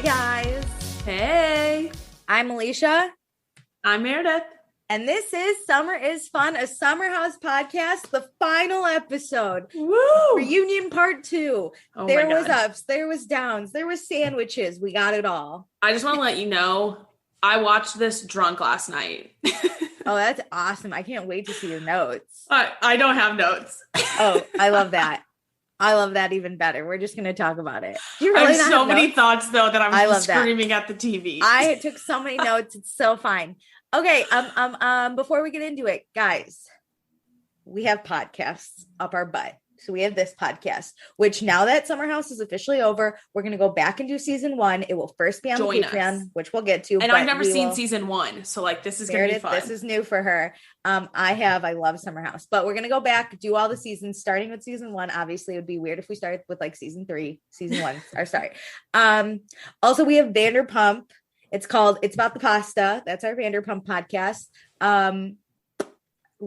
guys. Hey. I'm Alicia. I'm Meredith. And this is Summer is Fun, a Summer House podcast, the final episode. Woo! Reunion part 2. Oh there my was God. ups, there was downs, there was sandwiches. We got it all. I just want to let you know, I watched this drunk last night. Oh, that's awesome. I can't wait to see your notes. I don't have notes. Oh, I love that. I love that even better. We're just going to talk about it. You I really have so many thoughts, though, that I'm just screaming at the TV. I took so many notes. It's so fine. Okay. Before we get into it, guys, we have podcasts up our butt. So we have this podcast, which now that Summer House is officially over, we're going to go back and do season 1. It will first be on the Patreon, which we'll get to. And I've never seen season 1. So like, this is going to be fun. This is new for her. I love Summer House, but we're going to go back, do all the seasons, starting with season 1. Obviously it would be weird if we started with like season 1, or sorry. Also we have Vanderpump. It's about the pasta. That's our Vanderpump podcast.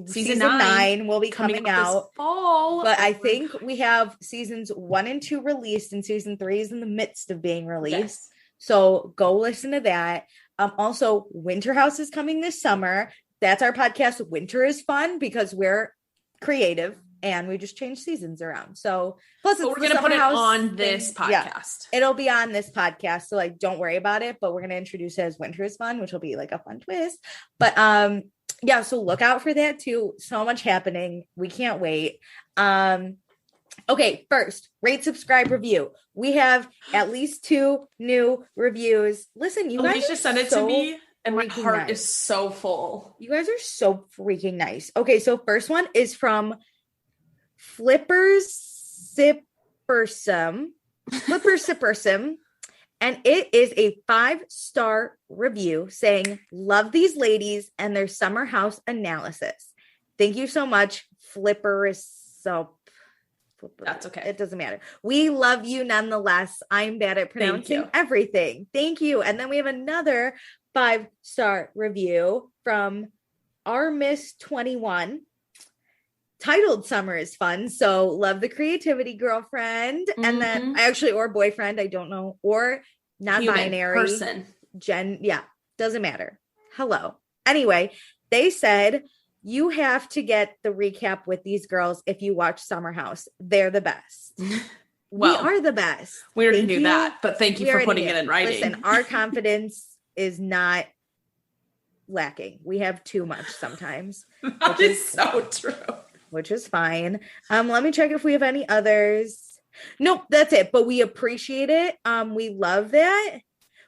Season 9 will be coming out fall. But I think we have seasons 1 and 2 released, and season 3 is in the midst of being released. Yes. So go listen to that. Also, Winter House is coming this summer. That's our podcast. Winter is fun because we're creative and we just change seasons around. So plus we're going to put it on this podcast. Yeah, it'll be on this podcast. So like, don't worry about it, but we're going to introduce it as Winter is Fun, which will be like a fun twist. But, yeah, so look out for that too. So much happening. We can't wait. Okay, first, rate, subscribe, review. We have at least 2 new reviews. Listen, you guys just sent it to me, and my heart is so full. You guys are so freaking nice. Okay, so first one is from Flipper Sippersome. And it is a 5-star review saying, love these ladies and their summer house analysis. Thank you so much, Flipper. That's okay. It doesn't matter. We love you nonetheless. I'm bad at pronouncing everything. Thank you. And then we have another 5-star review from our Miss 21. Titled Summer is Fun. So love the creativity, girlfriend. Mm-hmm. And then or boyfriend, I don't know, or non-binary person. Doesn't matter. Hello. Anyway, they said you have to get the recap with these girls if you watch Summer House. They're the best. Well, we are the best. We already knew that, but thank you for putting it in writing. Listen, our confidence is not lacking. We have too much sometimes. That is so true. Which is fine. Let me check if we have any others. Nope, that's it. But we appreciate it. We love that.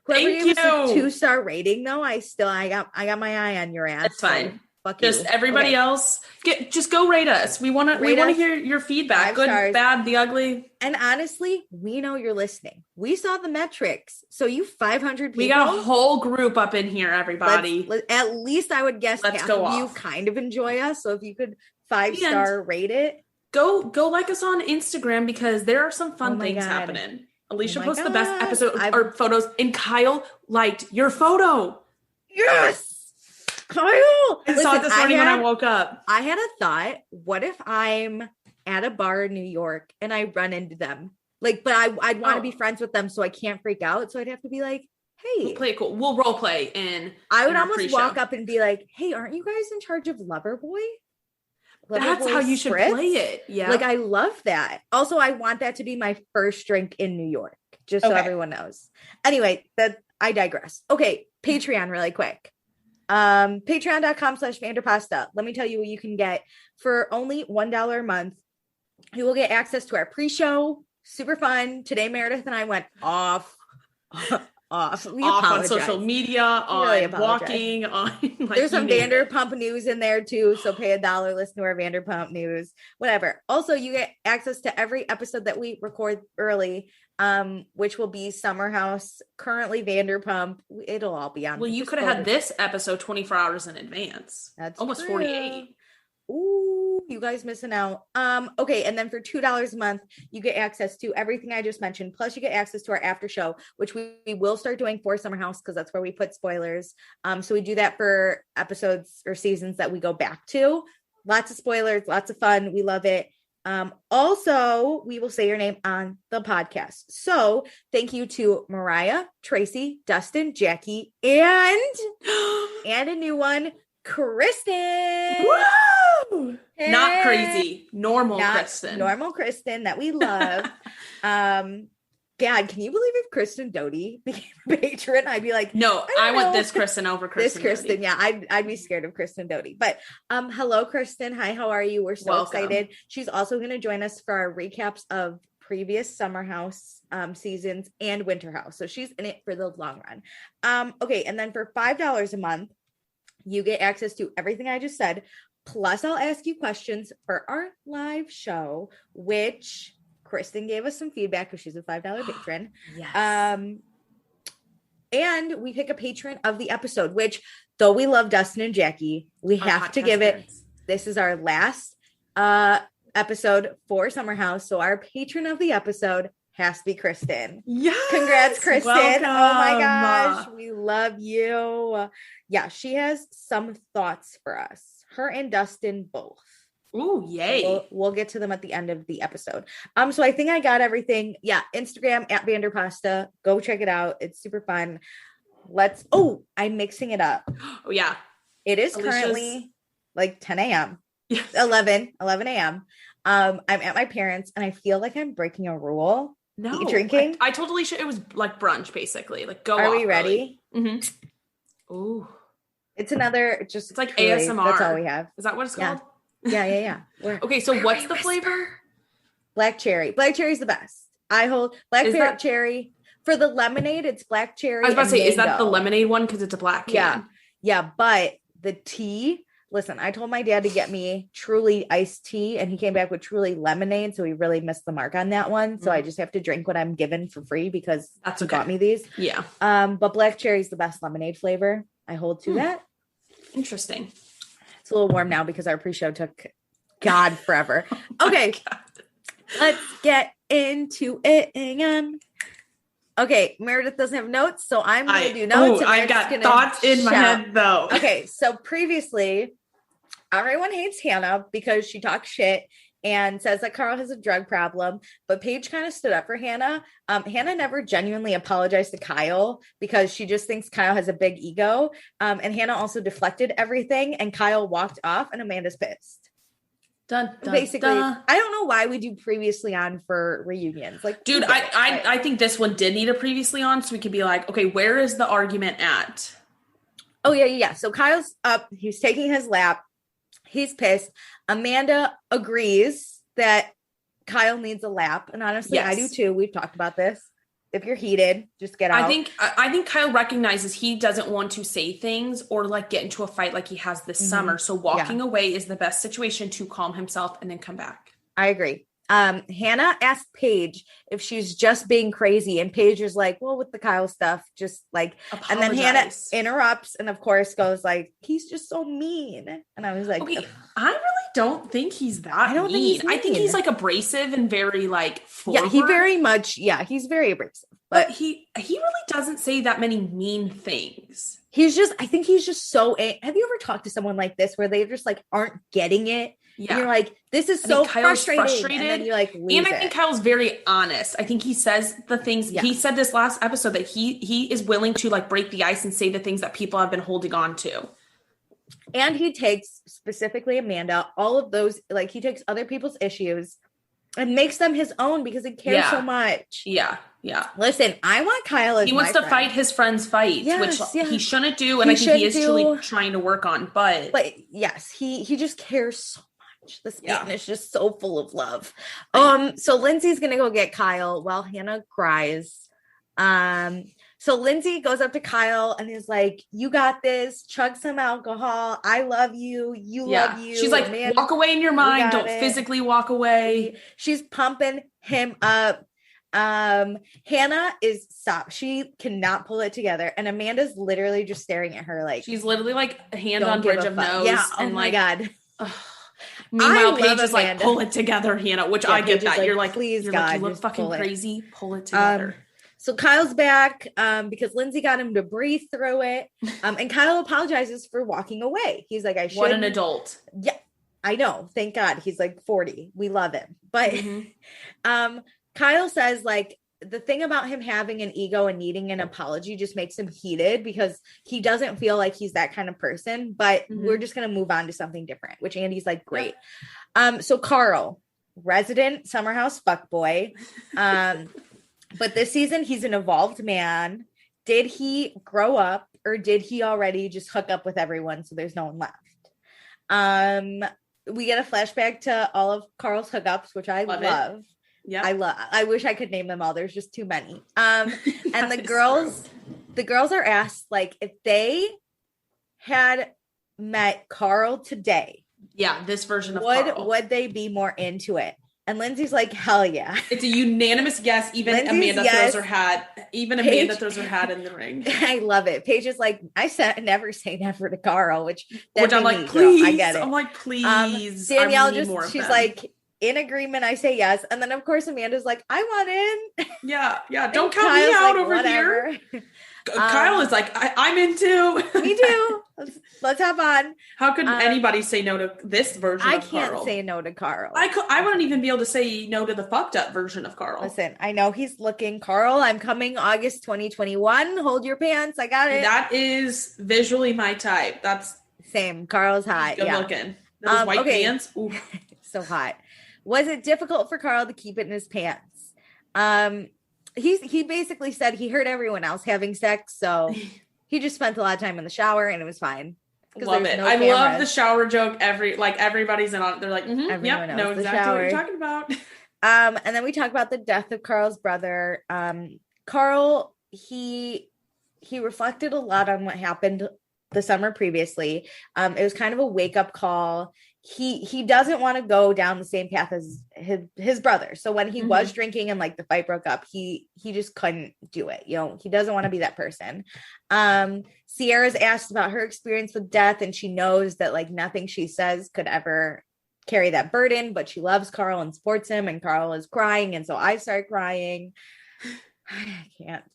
Whoever gave us a 2-star rating, though, I got my eye on your ass. That's fine. So fuck just you. Everybody else, just go rate us. We want to hear your feedback. 5 Good, stars. bad, the ugly. And honestly, we know you're listening. We saw the metrics. So you 500 people. We got a whole group up in here, everybody. At least I would guess half of you kind of enjoy us. So if you could 5-star rate it. Go like us on Instagram because there are some fun things happening. Alicia posts the best episode or photos, and Kyle liked your photo. Yes, Kyle. I saw it this morning when I woke up. I had a thought. What if I'm at a bar in New York and I run into them? Like, but I'd want to be friends with them, so I can't freak out. So I'd have to be like, hey, we'll play it cool. We'll role play in. I would almost walk up and be like, hey, aren't you guys in charge of Loverboy? That's how you should play it. Yeah. Like, I love that. Also, I want that to be my first drink in New York, just so everyone knows. Anyway, I digress. Okay. Patreon really quick. Patreon.com/Vanderpasta. Let me tell you what you can get for only $1 a month. You will get access to our pre-show. Super fun. Today, Meredith and I went off on social media, on walking, on there's some Vanderpump news in there too, so pay $1, listen to our Vanderpump news, whatever. Also, you get access to every episode that we record early, which will be Summer House, currently Vanderpump. It'll all be on. Well, you could have had this episode 24 hours in advance. That's almost true. 48. Ooh, you guys missing out. Okay, and then for $2 a month, you get access to everything I just mentioned. Plus, you get access to our after show, which we will start doing for Summer House because that's where we put spoilers. So we do that for episodes or seasons that we go back to. Lots of spoilers, lots of fun. We love it. Also, we will say your name on the podcast. So thank you to Mariah, Tracy, Dustin, Jackie, and a new one, Kristen. Woo! Hey. Not crazy. Normal Kristen. Normal Kristen that we love. God, can you believe if Kristen Doty became a patron? I'd be like, no, I want this Kristen over Kristen. This Kristen, Doty. Yeah, I'd be scared of Kristen Doty. But hello, Kristen. Hi, how are you? We're so excited. She's also going to join us for our recaps of previous Summer House seasons and Winter House. So she's in it for the long run. Okay, and then for $5 a month, you get access to everything I just said. Plus, I'll ask you questions for our live show, which Kristen gave us some feedback because she's a $5 patron. Yes. And we pick a patron of the episode, which, though we love Dustin and Jackie, we have to give it. This is our last episode for Summer House. So our patron of the episode has to be Kristen. Yes. Congrats, Kristen. Welcome. Oh my gosh. We love you. Yeah, she has some thoughts for us. Her and Dustin both. Ooh, yay. We'll get to them at the end of the episode. So I think I got everything. Yeah, Instagram at Vanderpasta. Go check it out. It's super fun. I'm mixing it up. Oh, yeah. It is currently like 10 a.m. Yes. 11 a.m. I'm at my parents' and I feel like I'm breaking a rule. No. Drinking? I totally should. It was like brunch, basically. Like, go Are we ready? Mm-hmm. Ooh. It's another, it's like ASMR. That's all we have. Is that what it's called? Yeah. Okay, so what's the flavor? Black cherry. Black cherry is the best. I hold black cherry. For the lemonade, it's black cherry. I was about to say, is that the lemonade one? Because it's a black can. Yeah, but the tea, listen, I told my dad to get me Truly iced tea, and he came back with Truly lemonade, so he really missed the mark on that one. So I just have to drink what I'm given for free because he got me these. Yeah. But black cherry is the best lemonade flavor. I hold to that. Interesting. It's a little warm now because our pre-show took forever. Okay, let's get into it again. Okay, Meredith doesn't have notes, so I'm going to do notes. I've got thoughts in my head, though. Okay, so previously, everyone hates Hannah because she talks shit and says that Carl has a drug problem, but Paige kind of stood up for Hannah. Hannah never genuinely apologized to Kyle because she just thinks Kyle has a big ego. And Hannah also deflected everything, and Kyle walked off, and Amanda's pissed. Basically, I don't know why we do previously on for reunions. Like, dude, I think this one did need a previously on, so we could be like, okay, where is the argument at? Oh, yeah. So Kyle's up. He's taking his lap. He's pissed. Amanda agrees that Kyle needs a lap. And honestly, I do too. We've talked about this. If you're heated, just get out. I think Kyle recognizes he doesn't want to say things or like get into a fight like he has this summer. So walking away is the best situation to calm himself and then come back. I agree. Hannah asked Paige if she's just being crazy, and Paige is like, well, with the Kyle stuff, just like, apologize. And then Hannah interrupts and of course goes like, he's just so mean. And I was like, okay, I really don't think he's that mean. I think he's like abrasive and very like forward. Yeah, he's very abrasive. But he really doesn't say that many mean things. I think he's just so, have you ever talked to someone like this where they just like aren't getting it? Yeah. And you're like, this is so frustrating. And then you like lose I think Kyle's very honest. I think he says the things he said this last episode that he is willing to like break the ice and say the things that people have been holding on to. And he takes specifically Amanda, all of those, like he takes other people's issues and makes them his own because he cares so much. Yeah. Listen, I want Kyle as he wants to fight his friend's fight, which he shouldn't do, and I think he is truly trying to work on. But yes, he just cares so much. This man is just so full of love. So Lindsay's gonna go get Kyle while Hannah cries. So Lindsay goes up to Kyle and is like, you got this, chug some alcohol. I love you. You love you. She's like, walk away in your mind. Don't physically walk away. She's pumping him up. Hannah is stop. She cannot pull it together. And Amanda's literally just staring at her like. She's literally like a hand on bridge of nose. Yeah. And my God. Meanwhile, Paige is like, pull it together, Hannah, which I get that. You're like, please, God, you look fucking crazy. Pull it together. So Kyle's back because Lindsay got him to breathe through it. And Kyle apologizes for walking away. He's like, I should. What an adult. Yeah. I know. Thank God. He's like 40. We love him. But Kyle says like the thing about him having an ego and needing an apology just makes him heated because he doesn't feel like he's that kind of person. But we're just going to move on to something different, which Andy's like, great. So Carl, resident summer house fuckboy. But this season he's an evolved man. Did he grow up or did he already just hook up with everyone so there's no one left? We get a flashback to all of Carl's hookups, which I love. Yeah, I wish I could name them all. There's just too many. And the girls are asked like if they had met Carl today. Yeah, this version of Carl. Would they be more into it? And Lindsay's like, hell yeah. It's a unanimous guess. Even Lindsay's Amanda throws her hat. Even Paige, Amanda throws her hat in the ring. I love it. Paige is like, I said never say never to Carl, which I'm like, please. Girl, I get it. I'm like, please. Danielle she's like, in agreement, I say yes. And then of course Amanda's like, I want in. Yeah. Don't count me out like, over whatever. Here. Kyle is like, I'm in too. Me too. Let's have on. How could anybody say no to this version of Carl? I can't say no to Carl. I wouldn't even be able to say no to the fucked up version of Carl. Listen, I know he's looking. Carl, I'm coming August 2021. Hold your pants. I got it. That is visually my type. That's same. Carl's hot. Good looking. Those white pants. Ooh. So hot. Was it difficult for Carl to keep it in his pants? He basically said he heard everyone else having sex, so he just spent a lot of time in the shower and it was fine. Love it. I love the shower joke. Everybody's in on it. They're like, yep, know exactly what you're talking about. And then we talk about the death of Carl's brother. Carl, he reflected a lot on what happened the summer previously. It was kind of a wake-up call. He doesn't want to go down the same path as his brother. So when he was drinking and like the fight broke up, he just couldn't do it. He doesn't want to be that person. Sierra's asked about her experience with death, and she knows that like nothing she says could ever carry that burden, but she loves Carl and supports him, and Carl is crying. And so I start crying. I can't.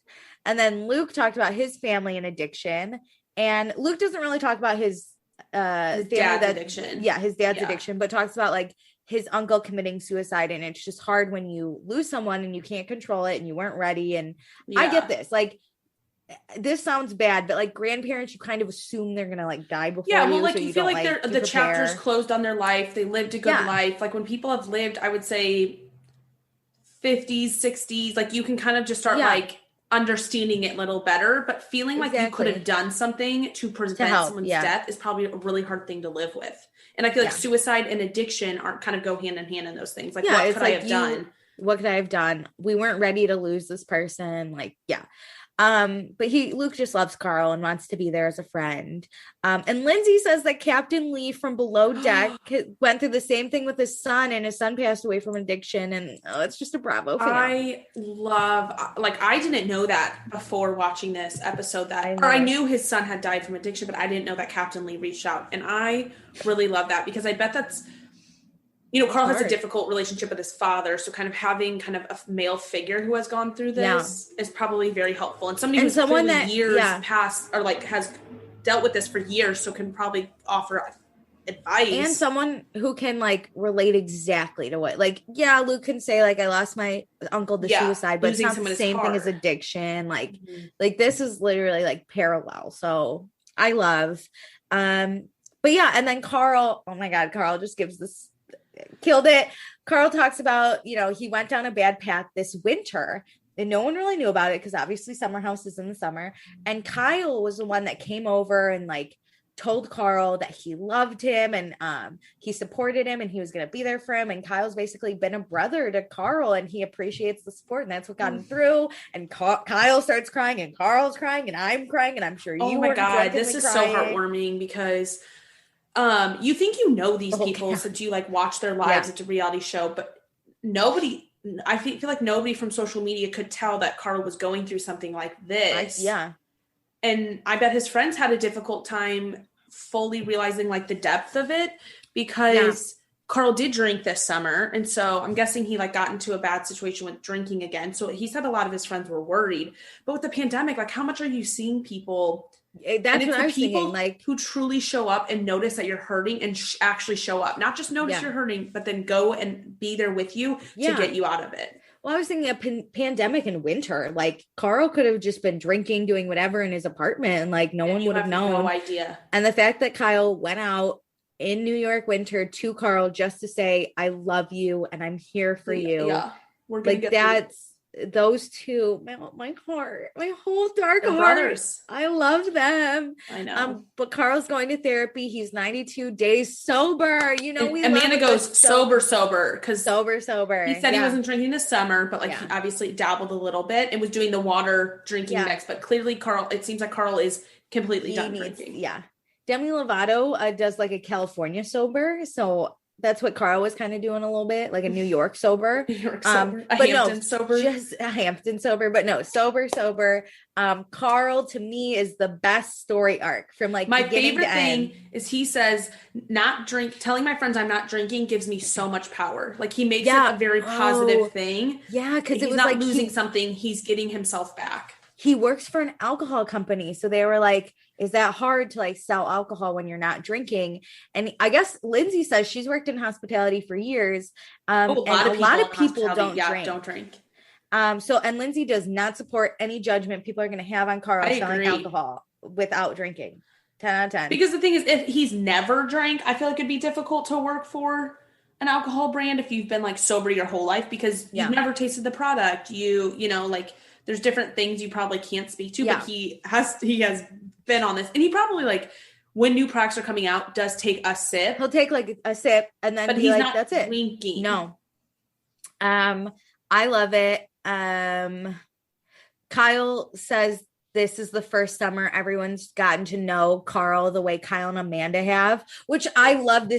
And then Luke talked about his family and addiction, and Luke doesn't really talk about his dad's addiction. Yeah, his dad's addiction, but talks about like his uncle committing suicide, and it's just hard when you lose someone and you can't control it and you weren't ready. And I get this. Like, this sounds bad, but like grandparents, you kind of assume they're gonna like die before. Yeah, well, like so you feel like they're the chapters closed on their life. They lived a good life. Like when people have lived, I would say 50s, 60s, like you can kind of just start like understanding it a little better, but feeling like you could have done something to prevent someone's death is probably a really hard thing to live with. And I feel like suicide and addiction aren't kind of go hand in hand in those things. Like, what could I have done? What could I have done? We weren't ready to lose this person. Like, but Luke just loves Carl and wants to be there as a friend. And Lindsay says that Captain Lee from Below Deck went through the same thing with his son, and his son passed away from addiction. And it's just a bravo fan. I didn't know that before watching this episode I knew his son had died from addiction, but I didn't know that Captain Lee reached out. And I really love that because I bet that's, Carl has a difficult relationship with his father. So kind of having kind of a male figure who has gone through this is probably very helpful. And somebody who's years past or like has dealt with this for years, so can probably offer advice. And someone who can like relate exactly to what, like, Luke can say like, I lost my uncle to suicide, but it's not the same thing as addiction. Like, like this is literally like parallel. So I love, and then Carl, oh my God, Carl just gives this, killed it. Carl talks about, he went down a bad path this winter and no one really knew about it because obviously summer house is in the summer. And Kyle was the one that came over and like told Carl that he loved him and he supported him and he was going to be there for him. And Kyle's basically been a brother to Carl and he appreciates the support, and that's what got him through. And Kyle starts crying and Carl's crying and I'm crying and I'm sure you. Oh my God, this is so heartwarming because you think these people since you like watch their lives. It's a reality show, but I feel like nobody from social media could tell that Carl was going through something like this. And I bet his friends had a difficult time fully realizing like the depth of it because Carl did drink this summer. And so I'm guessing he like got into a bad situation with drinking again. So he said a lot of his friends were worried, but with the pandemic, like how much are you seeing people That's what I was thinking. Like, who truly show up and notice that you're hurting and actually show up, not just notice you're hurting, but then go and be there with you to get you out of it. Well, I was thinking a pandemic in winter. Like, Carl could have just been drinking, doing whatever in his apartment, and like no one would have known. No idea. And the fact that Kyle went out in New York winter to Carl just to say, "I love you and I'm here for you." Yeah, we're gonna like that's. Those two, my heart, my whole dark heart. Brothers. I loved them. I know. But Carl's going to therapy. He's 92 days sober. You know, Amanda goes sober because sober. He said he wasn't drinking this summer, but like he obviously dabbled a little bit and was doing the water drinking mix. But clearly, it seems like Carl is completely done drinking. Yeah. Demi Lovato does like a California sober, so. That's what Carl was kind of doing a little bit, like a New York sober. New York sober. A Hampton sober. Just a Hampton sober, but no, sober. Carl to me is the best story arc from like my favorite thing is he says telling my friends I'm not drinking gives me so much power. Like he makes it a very positive thing. Yeah, because it was not like losing something, he's getting himself back. He works for an alcohol company. So they were like, is that hard to like sell alcohol when you're not drinking? And I guess Lindsay says she's worked in hospitality for years. A lot of people don't drink. And Lindsay does not support any judgment people are going to have on Carl selling alcohol without drinking. 10 out of 10. Because the thing is, if he's never drank, I feel like it'd be difficult to work for an alcohol brand if you've been like sober your whole life because you've never tasted the product. You know, like there's different things you probably can't speak to, but he has been on this, and he probably like when new products are coming out does take a sip. He'll take like a sip and then he's like, that's it. Drinking. No. I love it. Kyle says this is the first summer everyone's gotten to know Carl the way Kyle and Amanda have, which I love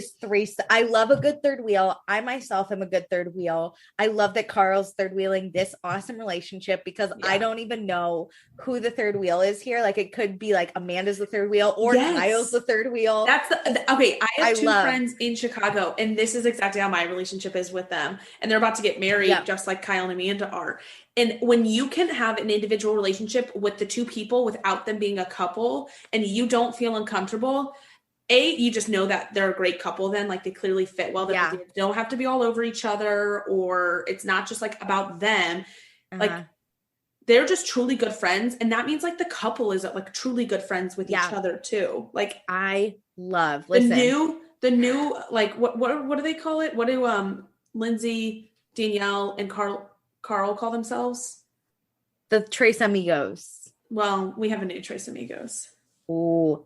I love a good third wheel. I myself am a good third wheel. I love that Carl's third wheeling this awesome relationship because I don't even know who the third wheel is here. Like it could be like Amanda's the third wheel or Kyle's the third wheel. Okay. I have two friends in Chicago and this is exactly how my relationship is with them. And they're about to get married just like Kyle and Amanda are. And when you can have an individual relationship with the two people without them being a couple and you don't feel uncomfortable, you just know that they're a great couple then, like they clearly fit well. They don't have to be all over each other or it's not just like about them. Like they're just truly good friends. And that means like the couple is like truly good friends with each other too. Like I love the new like what do they call it? What do Lindsay, Danielle, and Carl call themselves? The Tres Amigos. Well, we have a new Tres Amigos. Ooh,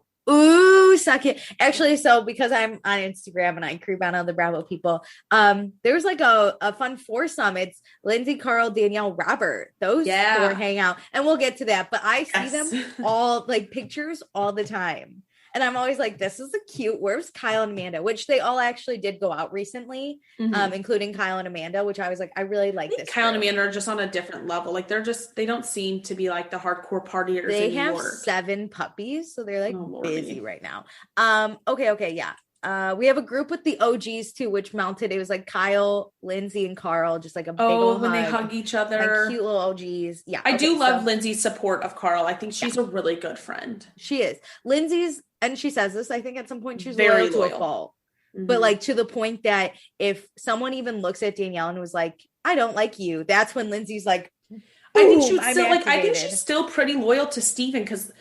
suck it. Actually, so because I'm on Instagram and I creep on other Bravo people, there's like a fun foursome. It's Lindsay, Carl, Danielle, Robert. Those four hang out. And we'll get to that. But I see them all like pictures all the time. And I'm always like, this is a cute, where's Kyle and Amanda? Which they all actually did go out recently, including Kyle and Amanda, which I was like, I really like this. Kyle and Amanda are just on a different level. Like they don't seem to be like the hardcore partiers They anymore. have 7 puppies, so they're like busy right now. Okay, yeah. We have a group with the OGs too, which mounted. It was like Kyle, Lindsay, and Carl, just like a big old when hug. They hug each other. Like cute little OGs. Yeah. I do love Lindsay's support of Carl. I think she's a really good friend. She is. Lindsay's, and she says this, I think at some point she's very loyal to a fault. But like to the point that if someone even looks at Danielle and was like, I don't like you, that's when Lindsay's like, I think she's still pretty loyal to Steven because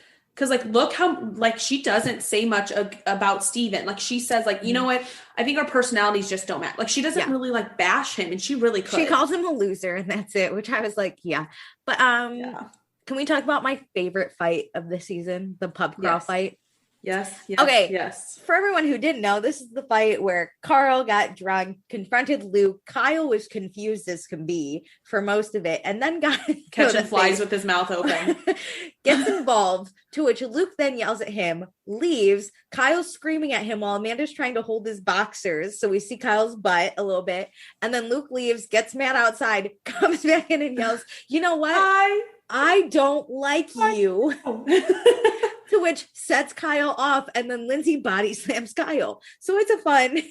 like, look how, like, she doesn't say much about Steven. Like, she says, like, you know what? I think our personalities just don't match. Like, she doesn't really, like, bash him, and she really could. She calls him a loser, and that's it, which I was like, yeah. But can we talk about my favorite fight of the season? The pub crawl fight? Yes. Okay. Yes. For everyone who didn't know, this is the fight where Carl got drunk, confronted Luke. Kyle was confused as can be for most of it, and then got catching flies with his mouth open. Gets involved, to which Luke then yells at him, leaves. Kyle's screaming at him while Amanda's trying to hold his boxers. So we see Kyle's butt a little bit, and then Luke leaves, gets mad outside, comes back in and yells, you know what? I don't like you. To which sets Kyle off, and then Lindsay body slams Kyle. So it's a fun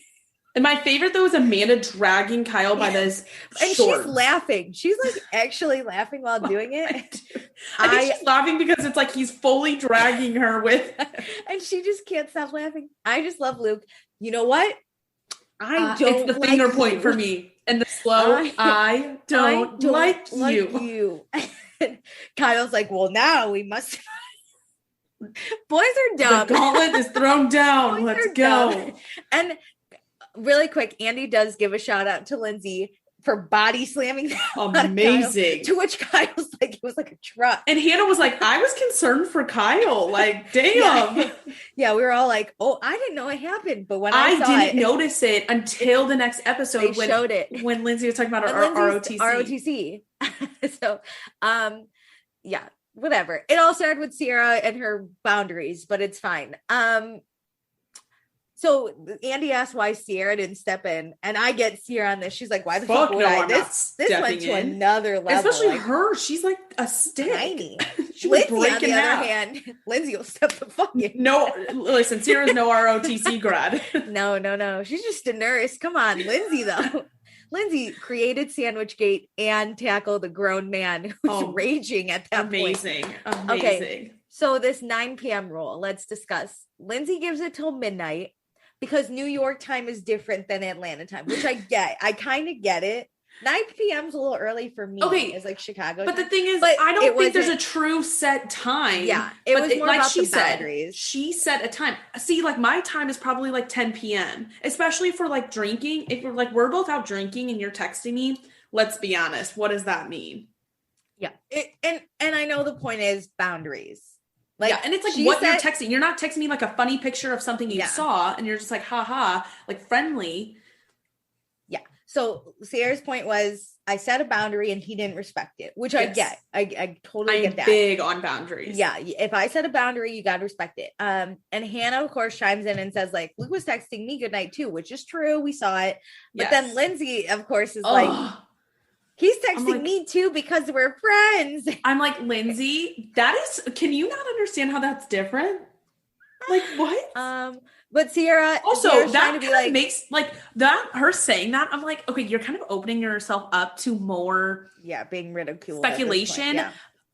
And my favorite, though, is Amanda dragging Kyle by this and shorts. She's laughing. She's like actually laughing while doing it. I think she's laughing because it's like he's fully dragging her with. And she just can't stop laughing. I just love Luke. You know what? I don't it's the finger point for me. And the slow, I don't like you. Kyle's like, well, now we must. Boys are dumb. The gauntlet is thrown down. Let's go. Dumb. And really quick, Andy does give a shout out to Lindsay for body slamming. Amazing. To which Kyle's like, it was like a truck. And Hannah was like, I was concerned for Kyle. Like, damn. Yeah, we were all like, oh, I didn't know it happened. But when I didn't notice it until the next episode they showed it. When Lindsay was talking about her ROTC. So, yeah, whatever. It all started with Sierra and her boundaries, but it's fine. So Andy asked why Sierra didn't step in, and I get Sierra on this. She's like, "Why the fuck would I?" This went to another level. Especially like, her. She's like a stick. Tiny. Lindsay, on the other hand, Lindsay will step the fuck in. No, listen, Sierra's no ROTC grad. No. She's just a nurse. Come on, Lindsay though. Lindsay created Sandwichgate and tackled a grown man who's raging at that point. Amazing. Okay, so this 9 p.m. rule, let's discuss. Lindsay gives it till midnight. Because New York time is different than Atlanta time, which I get. I kind of get it. 9 p.m. is a little early for me. Okay. It's like Chicago But time. the thing is, I don't think there's a true set time. Yeah. It was more like about she the boundaries. She set a time. See, like my time is probably like 10 p.m. Especially for like drinking. If we're both out drinking and you're texting me, let's be honest. What does that mean? Yeah. And I know the point is boundaries. Like, yeah, and it's like what you're texting. You're not texting me like a funny picture of something you saw, and you're just like, haha, like friendly. Yeah. So Sierra's point was, I set a boundary and he didn't respect it, which I get. I totally get that. I'm big on boundaries. Yeah. If I set a boundary, you got to respect it. And Hannah, of course, chimes in and says, like, Luke was texting me goodnight too, which is true. We saw it. But then Lindsay, of course, is like, he's texting me too because we're friends. I'm like, Lindsay, can you not understand how that's different? Like, what? But Sierra's that trying to be like, makes like that, her saying that, I'm like, okay, you're kind of opening yourself up to more being ridiculed, speculation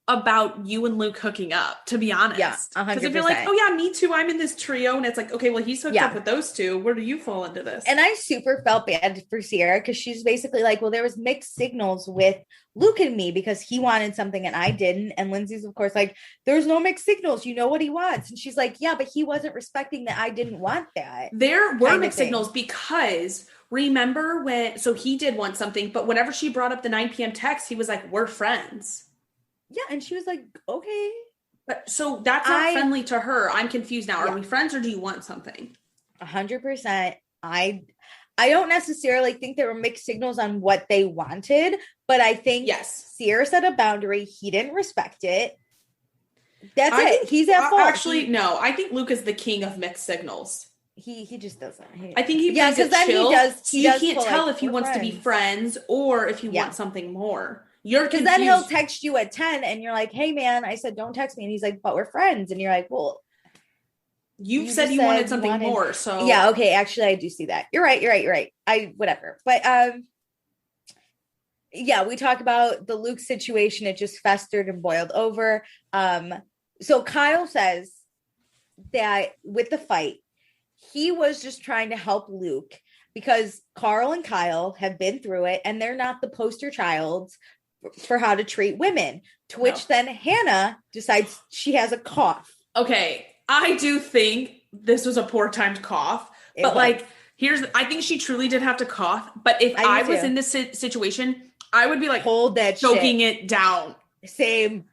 about you and Luke hooking up, to be honest. Yeah, 100%. Because if you're like, oh yeah, me too, I'm in this trio, and it's like, okay, well, he's hooked up with those two. Where do you fall into this? And I super felt bad for Sierra because she's basically like, well, there was mixed signals with Luke and me because he wanted something and I didn't. And Lindsay's, of course, like, there's no mixed signals. You know what he wants. And she's like, yeah, but he wasn't respecting that I didn't want that. There were mixed signals because remember so he did want something, but whenever she brought up the 9 p.m. text, he was like, we're friends. Yeah, and she was like, okay. But so that's not friendly to her. I'm confused now. Are we friends or do you want something? 100%. I don't necessarily think there were mixed signals on what they wanted, but I think Sierra set a boundary. He didn't respect it. That's it. He's at fault. Actually, no. I think Luke is the king of mixed signals. He just doesn't. I think he plays it chill. He can't tell if he wants to be friends or if he wants something more. You're confused. Because then he'll text you at 10 and you're like, hey man, I said don't text me. And he's like, but we're friends. And you're like, well, you said you wanted something more. So yeah, okay. Actually, I do see that. You're right. Whatever. But yeah, we talk about the Luke situation. It just festered and boiled over. So Kyle says that with the fight, he was just trying to help Luke because Carl and Kyle have been through it and they're not the poster child for how to treat women. To which then Hannah decides she has a cough. Okay. I do think this was a poor timed cough, but like, I think she truly did have to cough. But if I was in this situation, I would be like, hold that choking it down. Same.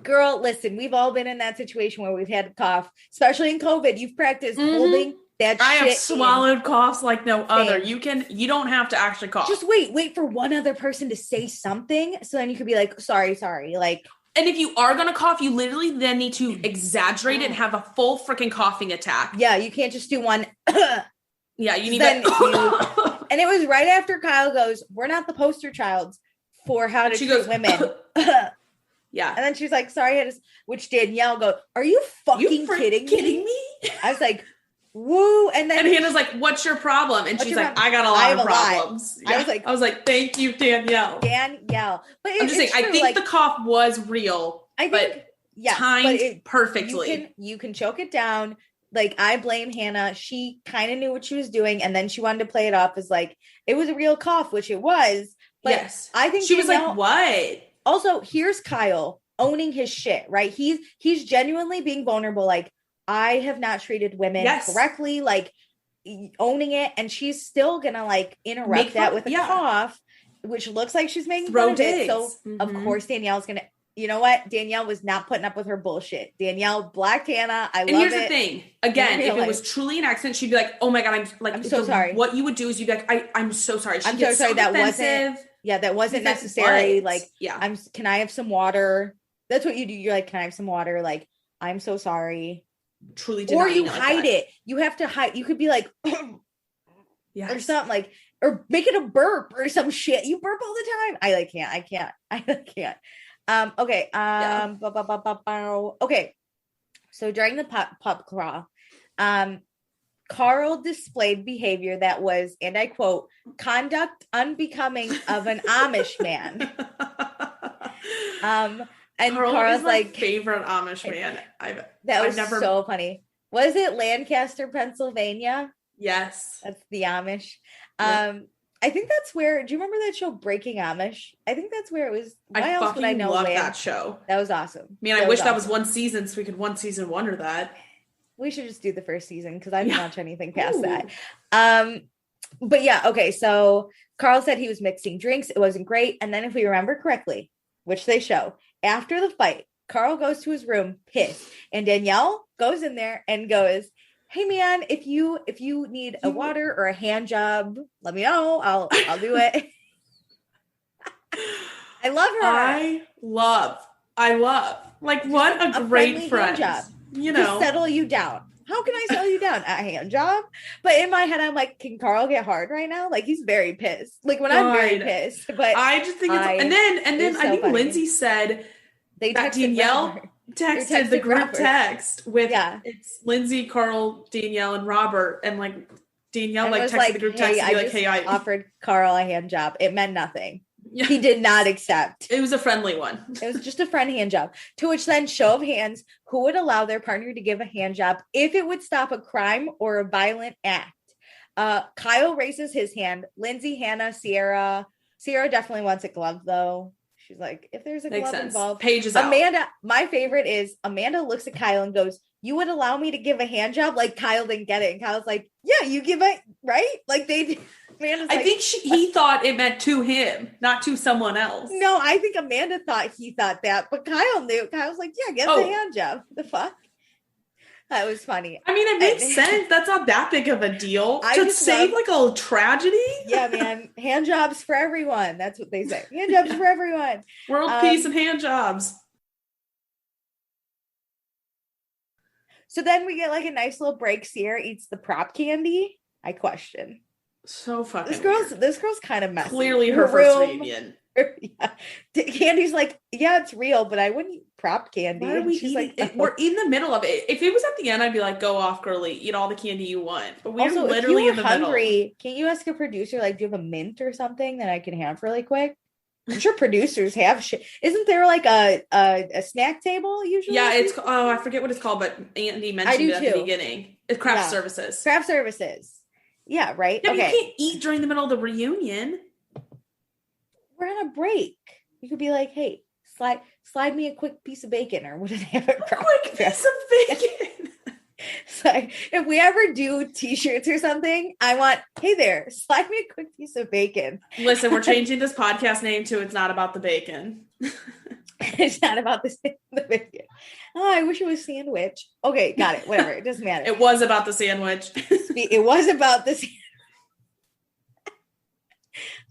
Girl, listen, we've all been in that situation where we've had a cough, especially in COVID. You've practiced holding that I shit have swallowed coughs like no other. You don't have to actually cough. Just wait for one other person to say something. So then you could be like, sorry. Like, and if you are going to cough, you literally then need to exaggerate it and have a full freaking coughing attack. Yeah. You can't just do one. Yeah. You need that. And it was right after Kyle goes, we're not the poster child for how to treat women. Yeah. And then she's like, sorry, which Danielle goes, are you fucking kidding me? me? I was like, Woo. And Hannah's like, what's your problem? And she's like, I got a lot of problems. Yeah. I was like, thank you, Danielle. But I'm just saying, I think the cough was real. I think, timed perfectly. You can choke it down. Like, I blame Hannah. She kind of knew what she was doing, and then she wanted to play it off as like it was a real cough, which it was. But yes, I think she was like, "What?" Also, here's Kyle owning his shit, right? He's genuinely being vulnerable. Like, I have not treated women correctly, like owning it, and she's still gonna like interrupt that with a cough, which looks like she's making fun of it. So of course Danielle's gonna. You know what? Danielle was not putting up with her bullshit. Danielle blacked Hannah. I love it. And here's the thing. Again, if it was truly an accident, she'd be like, "Oh my god, I'm so sorry." What you would do is you'd be like, "I'm so sorry." I'm so sorry. That wasn't necessary. Like, can I have some water? That's what you do. You're like, "Can I have some water?" Like, I'm so sorry. Truly, or you hide it. You have to hide. You could be like, or something like, or make it a burp or some shit. You burp all the time. I can't. Okay. Okay. So during the pub crawl, Carl displayed behavior that was, and I quote, conduct unbecoming of an Amish man. And Carl's like, favorite Amish man. That was so funny. Was it Lancaster, Pennsylvania? Yes. That's the Amish. Yep. I think that's where. Do you remember that show Breaking Amish? I think that's where it was. Why else would I know? Love that show. That was awesome. Man, I wish that was one season so we could one season wonder that. We should just do the first season because I didn't watch anything past that. But yeah, okay. So Carl said he was mixing drinks. It wasn't great. And then, if we remember correctly, which they show, after the fight, Carl goes to his room pissed, and Danielle goes in there and goes, "Hey man, if you need a water or a hand job, let me know. I'll do it." I love her. I love. Like, what a great friend. Job. You know, to settle you down. How can I settle you down? A hand job? But in my head, I'm like, can Carl get hard right now? Like, he's very pissed. Like, when I'm very pissed. But I just think and then I think Lindsay said that Danielle texted the group text with it's Lindsay, Carl, Danielle, and Robert, and like Danielle like texted the group text and be like, "Hey, I offered Carl a hand job. It meant nothing. Yeah. He did not accept. It was a friendly one. It was just a friend hand job." To which then, show of hands, who would allow their partner to give a hand job if it would stop a crime or a violent act? Kyle raises his hand. Lindsay, Hannah, Sierra definitely wants a glove though. She's like, if there's a glove involved. Paige is Amanda, my favorite is Amanda looks at Kyle and goes, "You would allow me to give a hand job?" Like, Kyle didn't get it. And Kyle's like, "Yeah, you give it," right? Like, Amanda's I think he thought it meant to him, not to someone else. No, I think Amanda thought he thought that, but Kyle knew. Kyle's like, "Yeah, get the hand job." The fuck? That was funny. I mean, it makes sense. That's not that big of a deal. To save like a tragedy? Yeah, man. Hand jobs for everyone. That's what they say. Hand jobs for everyone. World peace and hand jobs. So then we get like a nice little break. Sierra eats the prop candy. I question. So fucking this girl's kind of messy. Clearly her first reunion. Yeah. Candy's like, "Yeah, it's real, but I wouldn't eat prop candy." Why are we eating? Like, oh. We're in the middle of it. If it was at the end, I'd be like, "Go off, girly, eat all the candy you want." But we're also, literally in the hungry, middle. Can't you ask a producer, like, do you have a mint or something that I can have really quick? I'm sure producers have shit. Isn't there like a snack table usually? Yeah, it's I forget what it's called, but Andy mentioned it at the beginning. It's craft services. Craft services. Yeah, right. Yeah, okay. You can't eat during the middle of the reunion. We're on a break. You could be like, "Hey, slide me a quick piece of bacon," or what did they have? A quick piece of bacon. So if we ever do t-shirts or something, I want, "Hey there, slide me a quick piece of bacon." Listen, we're changing this podcast name to "It's Not About the Bacon." It's not about the bacon. Oh, I wish it was sandwich. Okay, got it. Whatever. It doesn't matter. It was about the sandwich. It was about the sandwich.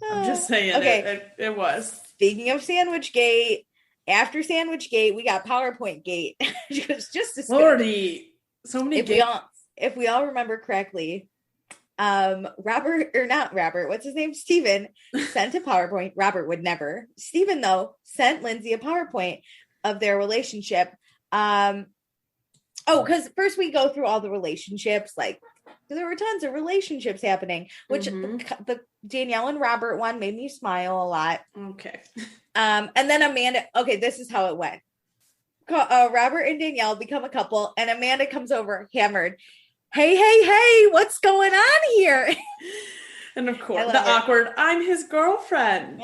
I'm just saying. Okay. It was. Speaking of Sandwich Gate, after Sandwich Gate, we got PowerPoint Gate. just Lordy, so many gates. If we all remember correctly, what's his name? Steven sent a PowerPoint. Robert would never. Steven, though, sent Lindsay a PowerPoint of their relationship. Oh, because first we go through all the relationships, like there were tons of relationships happening, which the Danielle and Robert one made me smile a lot. Okay. And then Amanda, okay, this is how it went. Robert and Danielle become a couple, and Amanda comes over hammered. Hey, what's going on here? And of course, the awkward, I'm his girlfriend.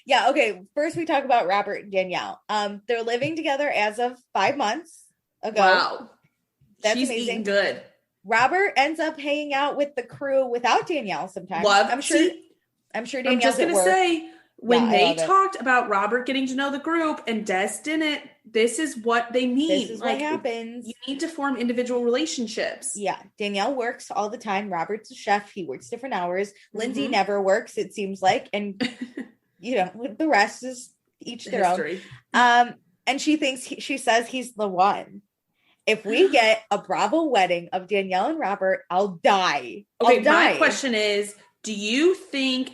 Yeah, okay. First, we talk about Robert and Danielle. They're living together as of 5 months ago. Wow. That's She's amazing. eating good. Robert ends up hanging out with the crew without Danielle sometimes. I'm sure Danielle's I'm just going to say, when they talked about Robert getting to know the group and Des didn't, this is what they mean. This is what happens. You need to form individual relationships. Yeah. Danielle works all the time. Robert's a chef. He works different hours. Lindsay never works, it seems like. And, the rest is each their History. own. And she says he's the one. If we get a Bravo wedding of Danielle and Robert, I'll die. Okay, my question is, do you think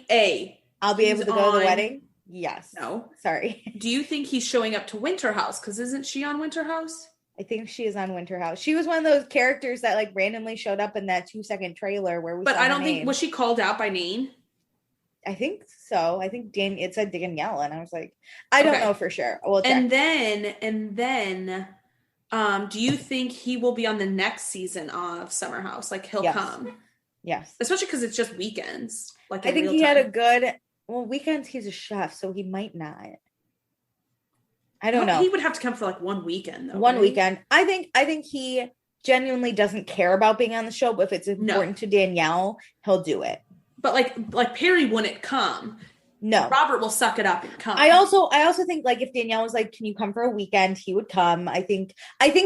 I'll be able to go to the wedding? Yes. No. Sorry. Do you think he's showing up to Winter House? Because isn't she on Winter House? I think she is on Winter House. She was one of those characters that like randomly showed up in that 2-second trailer where we. But I don't think was she called out by name? I think so. I think it said Danielle, and I was like, I don't know for sure. We'll check. And then, do you think he will be on the next season of Summer House? Like he'll come? Yes. Especially because it's just weekends. Like I think he had a good. Well, weekends he's a chef, so he might not. I don't know. He would have to come for like one weekend, though. One weekend. I think he genuinely doesn't care about being on the show, but if it's important to Danielle, he'll do it. But like Perry wouldn't come. No. Robert will suck it up and come. I also think like if Danielle was like, can you come for a weekend? He would come. I think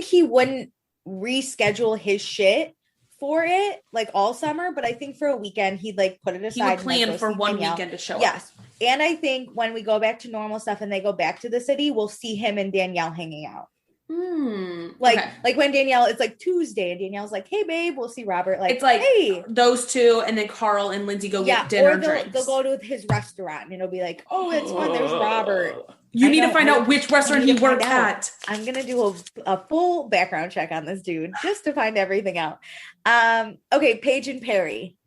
he wouldn't reschedule his shit for it like all summer, but I think for a weekend he'd like put it aside. He would plan for one weekend to show up. Yes. And I think when we go back to normal stuff and they go back to the city, we'll see him and Danielle hanging out. Like when Danielle, it's like Tuesday and Danielle's like, hey babe, we'll see Robert. Like, it's like, hey, those two, and then Carl and Lindsay go get dinner. Or they'll go to his restaurant and it'll be like, oh, it's fun. There's Robert. You need to find out which restaurant he worked at. I'm going to do a full background check on this dude just to find everything out. Okay. Paige and Perry.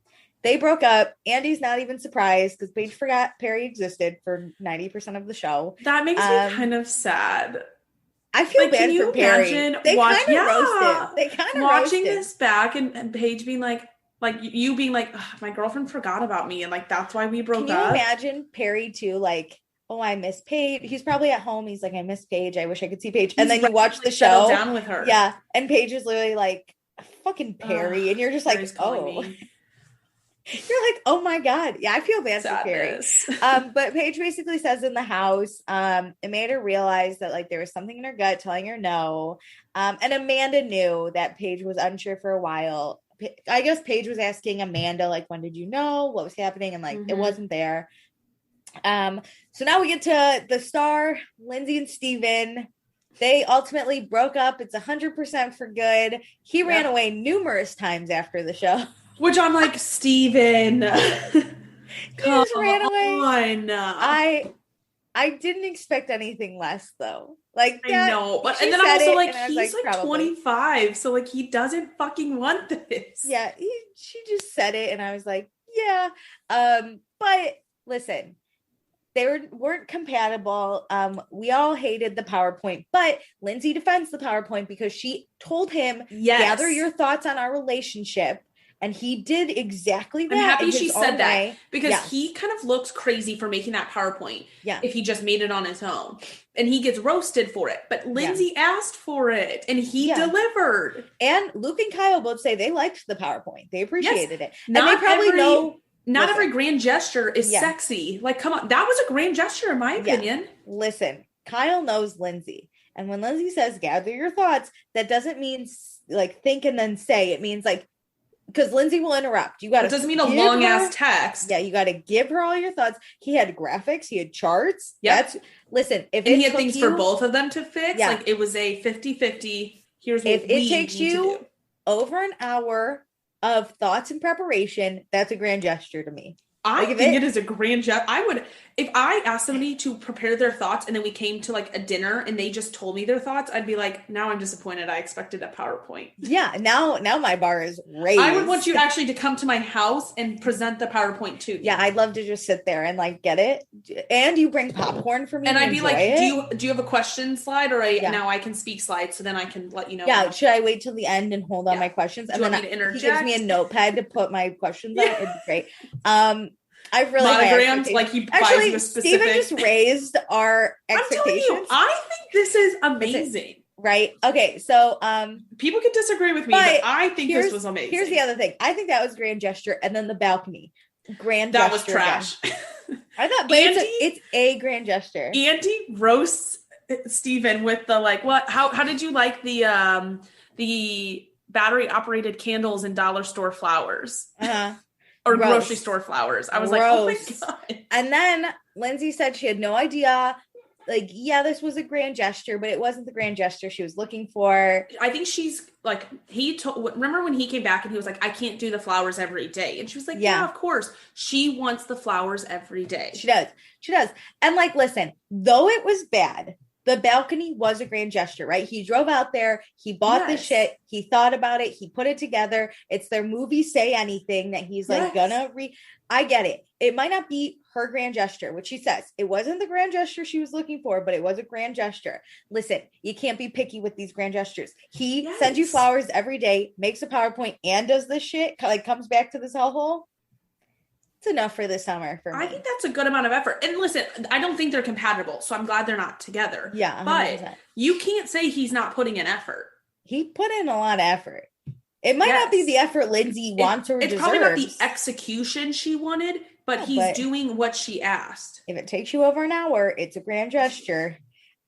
They broke up. Andy's not even surprised because Paige forgot Perry existed for 90% of the show. That makes me kind of sad. I feel bad for Perry. They kind of roasted. They kind of watching this back and Paige being like you being like, my girlfriend forgot about me and like that's why we broke up. Can you imagine Perry too? Like, oh, I miss Paige. He's probably at home. He's like, I miss Paige. I wish I could see Paige. And then you watch the show. Down with her. Yeah, and Paige is literally like, fucking Perry, and you're just like, oh. You're like, oh my God. Yeah, I feel bad for Perry. But Paige basically says in the house, Amanda realized that like there was something in her gut telling her no. And Amanda knew that Paige was unsure for a while. I guess Paige was asking Amanda, like, when did you know? What was happening? And like, it wasn't there. So now we get to the star, Lindsay and Steven. They ultimately broke up. It's 100% for good. He ran away numerous times after the show. Which I'm like, Steven, come on. I didn't expect anything less though. Like I know, but and then I'm also like, he's like 25, so like he doesn't fucking want this. Yeah, she just said it, and I was like, yeah. But listen, they weren't compatible. We all hated the PowerPoint, but Lindsay defends the PowerPoint because she told him, gather your thoughts on our relationship. And he did exactly that. I'm happy she said that because he kind of looks crazy for making that PowerPoint. Yeah. If he just made it on his own. And he gets roasted for it. But Lindsay asked for it and he delivered. And Luke and Kyle both say they liked the PowerPoint. They appreciated it. And they probably know. Not every grand gesture is sexy. Like, come on. That was a grand gesture in my opinion. Listen, Kyle knows Lindsay. And when Lindsay says, gather your thoughts, that doesn't mean like think and then say. It means like, because Lindsay will interrupt. You got to. It doesn't mean a long ass text. Yeah, you got to give her all your thoughts. He had graphics. He had charts. Yeah. Listen, if he had things for both of them to fix, like it was a 50-50. Here's what it takes you over an hour of thoughts and preparation. That's a grand gesture to me. I think it is a grand gesture. If I asked somebody to prepare their thoughts and then we came to like a dinner and they just told me their thoughts, I'd be like, now I'm disappointed. I expected a PowerPoint. Yeah. Now my bar is raised. I would want you actually to come to my house and present the PowerPoint to me. Yeah. I'd love to just sit there and like get it. And you bring popcorn for me. And I'd be like, do you have a question slide or now I can speak slide so then I can let you know. Yeah. Should I wait till the end and hold on my questions? And then he gives me a notepad to put my questions on. It'd be great. I've really monograms, like he buys you a specific. Steven just raised our expectations. I'm telling you, I think this is amazing. Right? Okay, so people could disagree with me, but I think this was amazing. Here's the other thing. I think that was grand gesture, and then the balcony. Grand that gesture. That was trash. I thought, but it's a grand gesture. Andy roasts Steven with the like, what? How did you like the battery operated candles and dollar store flowers? Or gross. Grocery store flowers. I was like, oh my God. And then Lindsay said she had no idea. Like, yeah, this was a grand gesture, but it wasn't the grand gesture she was looking for. I think she's like, remember when he came back and he was like, I can't do the flowers every day. And she was like, yeah, of course. She wants the flowers every day. She does. And like, listen, though it was bad, the balcony was a grand gesture, right? He drove out there. He bought the shit. He thought about it. He put it together. It's their movie Say Anything that he's like gonna I get it. It might not be her grand gesture, which she says. It wasn't the grand gesture she was looking for, but it was a grand gesture. Listen, you can't be picky with these grand gestures. He sends you flowers every day, makes a PowerPoint, and does this shit, like comes back to this hellhole. It's enough for this summer for me. I think that's a good amount of effort. And listen, I don't think they're compatible, so I'm glad they're not together. Yeah, 100%. But you can't say he's not putting in effort. He put in a lot of effort. It might not be the effort Lindsay wants or deserves. It's probably not the execution she wanted, but he's doing what she asked. If it takes you over an hour, it's a grand gesture.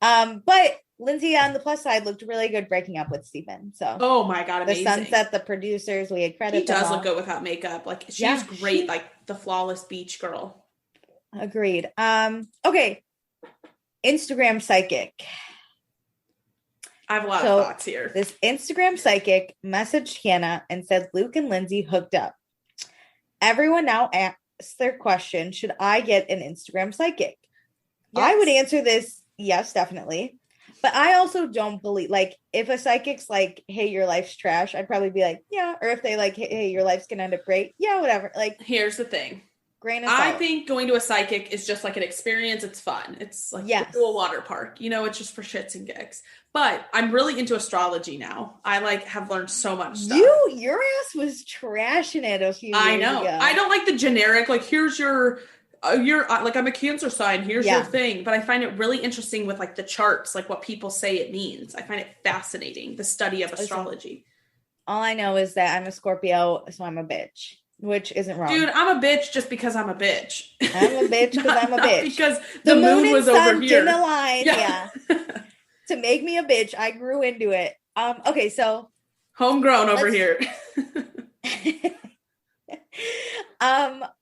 But Lindsay on the plus side looked really good breaking up with Steven. So oh my God, amazing. The sunset, the producers, we had credit. He does look good without makeup. Like she's great, like the flawless beach girl. Agreed. Okay. Instagram psychic. I have a lot of thoughts here. This Instagram psychic messaged Hannah and said Luke and Lindsay hooked up. Everyone now asks their question, should I get an Instagram psychic? Yes. I would answer this, yes, definitely. But I also don't believe, like, if a psychic's like, hey, your life's trash, I'd probably be like, yeah. Or if they like, hey, your life's going to end up great. Yeah, whatever. Like, here's the thing. Grain of salt. I think going to a psychic is just like an experience. It's fun. It's like a little water park. You know, it's just for shits and gigs. But I'm really into astrology now. I like have learned so much stuff. Your ass was trashing it a few years I know. ago. I don't like the generic, like, here's your like, I'm a Cancer sign. Here's your thing. But I find it really interesting with like the charts, like what people say it means. I find it fascinating, the study of astrology. All I know is that I'm a Scorpio, so I'm a bitch, which isn't wrong. Dude, I'm a bitch just because I'm a bitch. I'm a bitch because I'm a bitch. Because the moon was over here. Didn't align, to make me a bitch. I grew into it. Okay, so homegrown over here.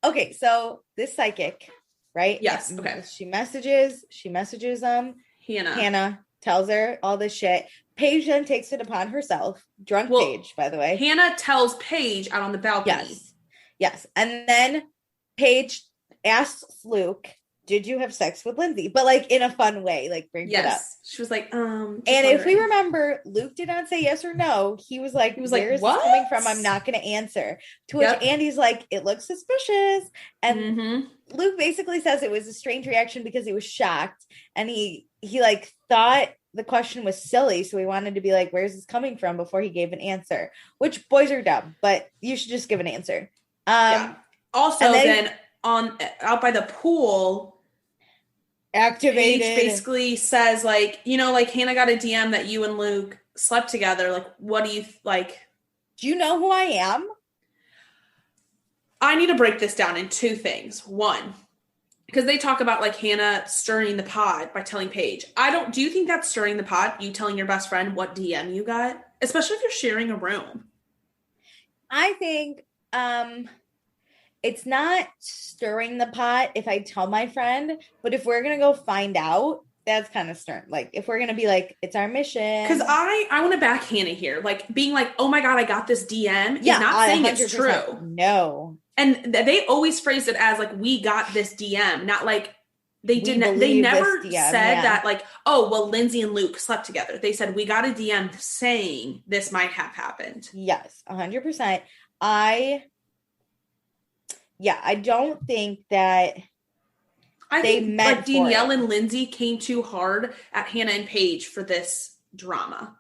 Okay, so this psychic, right? Yes. Okay. She messages Hannah tells her all this shit. Paige then takes it upon herself. Paige, by the way. Hannah tells Paige out on the balcony. Yes. And then Paige asks Luke, did you have sex with Lindsay? But like in a fun way, like brings it up. She was like, and if we remember, Luke did not say yes or no. He was like, where is this coming from? I'm not going to answer. To which Andy's like, it looks suspicious. And Luke basically says it was a strange reaction because he was shocked. And he like thought the question was silly. So he wanted to be like, where's this coming from before he gave an answer, which boys are dumb, but you should just give an answer. Also then out by the pool, activated. Paige basically says like, you know, like Hannah got a DM that you and Luke slept together. Like, what do you like? Do you know who I am? I need to break this down in two things. One, because they talk about like Hannah stirring the pot by telling Paige. Do you think that's stirring the pot? You telling your best friend what DM you got? Especially if you're sharing a room. I think, it's not stirring the pot if I tell my friend, but if we're going to go find out, that's kind of stirring. Like, if we're going to be like, it's our mission. Because I want to back Hannah here. Like, being like, oh my God, I got this DM. Yeah, not saying 100%. It's true. No. And they always phrased it as like, we got this DM, not like they never said that like, oh, well, Lindsay and Luke slept together. They said, we got a DM saying this might have happened. Yes, 100%. I don't think that I think like Danielle and Lindsay came too hard at Hannah and Paige for this drama.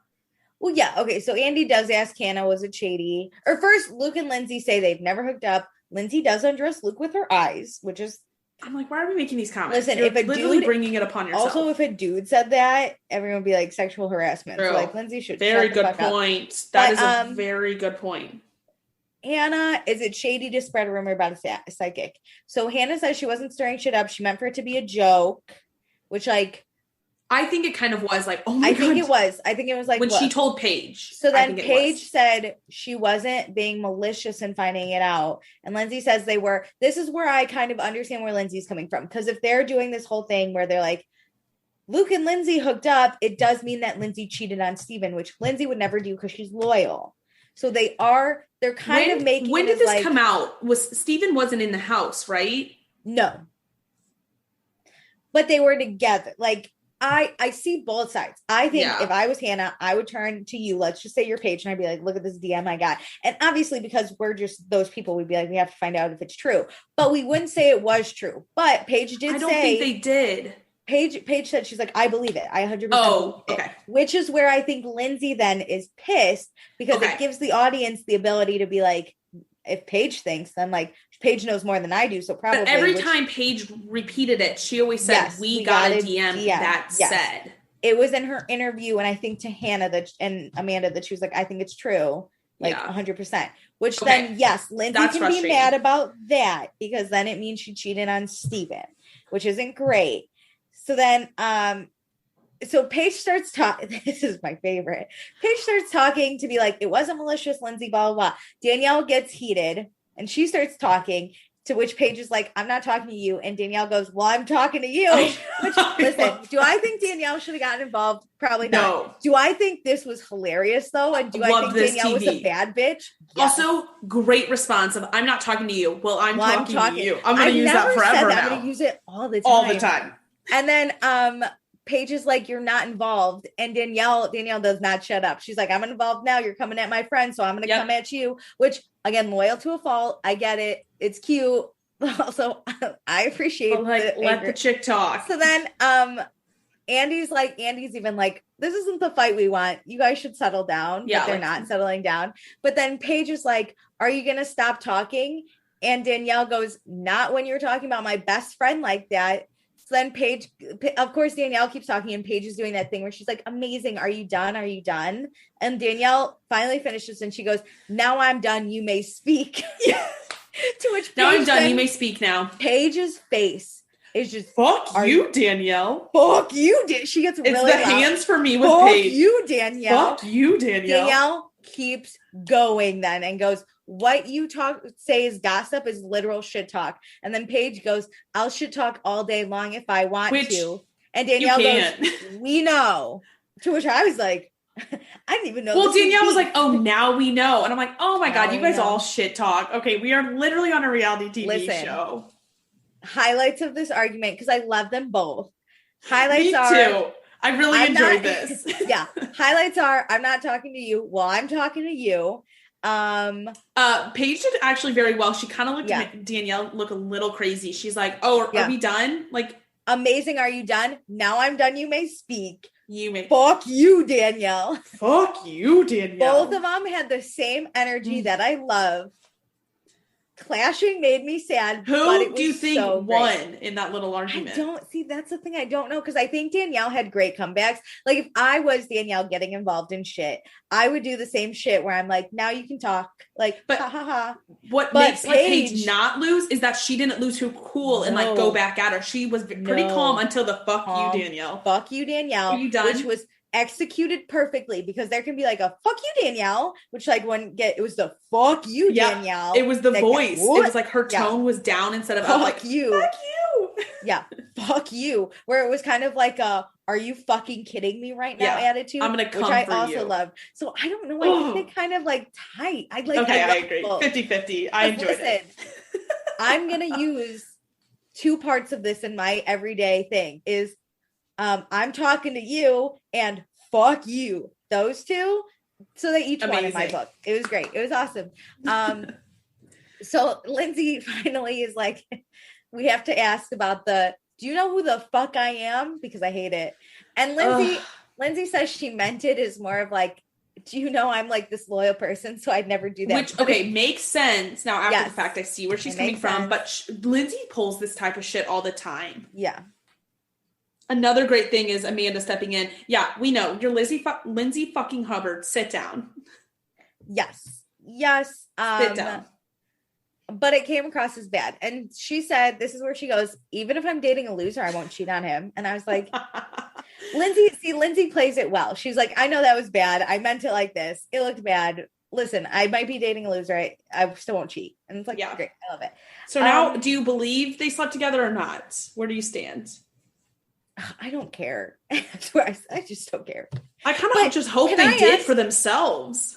Well, yeah. Okay. So Andy does ask Hannah, was it shady? Or first, Luke and Lindsay say they've never hooked up. Lindsay does undress Luke with her eyes, which is. I'm like, why are we making these comments? Listen, You're if a literally dude bringing it upon yourself. Also, if a dude said that, everyone would be like sexual harassment. True. So, like, Lindsay should. Very good point. That is a very good point. Hannah, is it shady to spread a rumor about a psychic? So Hannah says she wasn't stirring shit up. She meant for it to be a joke, which like. I think it kind of was like, oh my God. I think it was like when she told Paige. So then Paige said she wasn't being malicious in finding it out. And Lindsay says they were. This is where I kind of understand where Lindsay's coming from. Because if they're doing this whole thing where they're like, Luke and Lindsay hooked up, it does mean that Lindsay cheated on Steven, which Lindsay would never do because she's loyal. So they're kind of making. When did this come out? Steven wasn't in the house, right? No. But they were together. Like, I see both sides. I think if I was Hannah, I would turn to you. Let's just say you're Paige, and I'd be like, look at this DM I got. And obviously, because we're just those people, we'd be like, we have to find out if it's true. But we wouldn't say it was true. But Paige did say. I don't think they did. Paige said, she's like, I believe it. I 100% believe it. Okay. Which is where I think Lindsay then is pissed because it gives the audience the ability to be like, if Paige thinks, then like Paige knows more than I do. So probably. But every time Paige repeated it, she always said, we got a DM that said. It was in her interview. And I think to Hannah and Amanda that she was like, I think it's true. Like 100%. Which then, yes, Lindsay can be mad about that because then it means she cheated on Steven, which isn't great. So then, so Paige starts talking. This is my favorite. Paige starts talking to be like, it wasn't malicious, Lindsay, blah, blah, blah. Danielle gets heated and she starts talking, to which Paige is like, I'm not talking to you. And Danielle goes, well, I'm talking to you. Which, listen, do I think Danielle should have gotten involved? Probably not. No. Do I think this was hilarious though? And do I think Danielle was a bad bitch? Yes. Also, great response of, I'm not talking to you. Well, I'm talking to you. I'm going to use that forever now. I'm going to use it all the time. All the time. And then Paige is like, you're not involved. And Danielle does not shut up. She's like, I'm involved now. You're coming at my friend. So I'm going to come at you, which again, loyal to a fault. I get it. It's cute. Also, I appreciate it. Let the chick talk. So then Andy's even like, this isn't the fight we want. You guys should settle down. Yeah, but they're not settling down. But then Paige is like, are you going to stop talking? And Danielle goes, not when you're talking about my best friend like that. So then Paige, of course, Danielle keeps talking and Paige is doing that thing where she's like, amazing. Are you done? Are you done? And Danielle finally finishes and she goes, now I'm done. You may speak. To which Paige, now I'm done. You may speak now. Paige's face is just fuck you, Danielle. Fuck you, she gets really loud. It's the hands for me with fuck Paige. Fuck you, Danielle. Fuck you, Danielle. Danielle keeps going then and goes, what you say is gossip is literal shit talk. And then Paige goes, I'll shit talk all day long if I want to. And Danielle goes, we know. To which I was like, I didn't even know. Well, Danielle was like, oh, now we know. And I'm like, oh my God, you guys all shit talk. Okay, we are literally on a reality TV show. Highlights of this argument, because I love them both. Highlights Me too. I really enjoyed this. Yeah. Highlights are, I'm not talking to you. Well, I'm talking to you. Paige did actually very well. She kind of looked Danielle look a little crazy. She's like, oh, are we done? Like, amazing. Are you done? Now I'm done. You may speak. You may. Fuck you, Danielle. Fuck you, Danielle. Both of them had the same energy that I love. Clashing made me sad. Who do you think won in that little argument? That's the thing I don't know, because I think Danielle had great comebacks. Like, if I was Danielle getting involved in shit, I would do the same shit where I'm like, now you can talk. Like, but, ha ha ha. What makes Paige not lose is that she didn't lose her cool and like go back at her. She was pretty calm until the fuck you, Danielle. Fuck you, Danielle. Are you done? Which was executed perfectly, because there can be like a fuck you, Danielle, which like it was the fuck you, Danielle. It was the voice. It was like her tone was down instead of fuck you. Fuck you. Yeah. Fuck you. Where it was kind of like are you fucking kidding me right now attitude. I'm gonna come which I also love. So I don't know. I think they kind of like tight. I agree. 50-50. I enjoyed it. I'm going to use 2 parts of this in my everyday thing is I'm talking to you and fuck you. Those 2. So they each won in my book. It was great. It was awesome. So Lindsay finally is like, we have to ask about do you know who the fuck I am? Because I hate it. And Lindsay says she meant it is more of like, do you know I'm like this loyal person, so I'd never do that. Which, okay, makes sense. Now, after the fact, I see where she's coming from, but Lindsay pulls this type of shit all the time. Yeah. Another great thing is Amanda stepping in. Yeah, we know. You're Lindsay fucking Hubbard. Sit down. Yes. Sit down. But it came across as bad. And she said, this is where she goes, even if I'm dating a loser, I won't cheat on him. And I was like, Lindsay plays it well. She's like, I know that was bad. I meant it like this. It looked bad. Listen, I might be dating a loser. I still won't cheat. And it's like, great. I love it. So now, do you believe they slept together or not? Where do you stand? I don't care. I just don't care. I kind of just hope they did for themselves.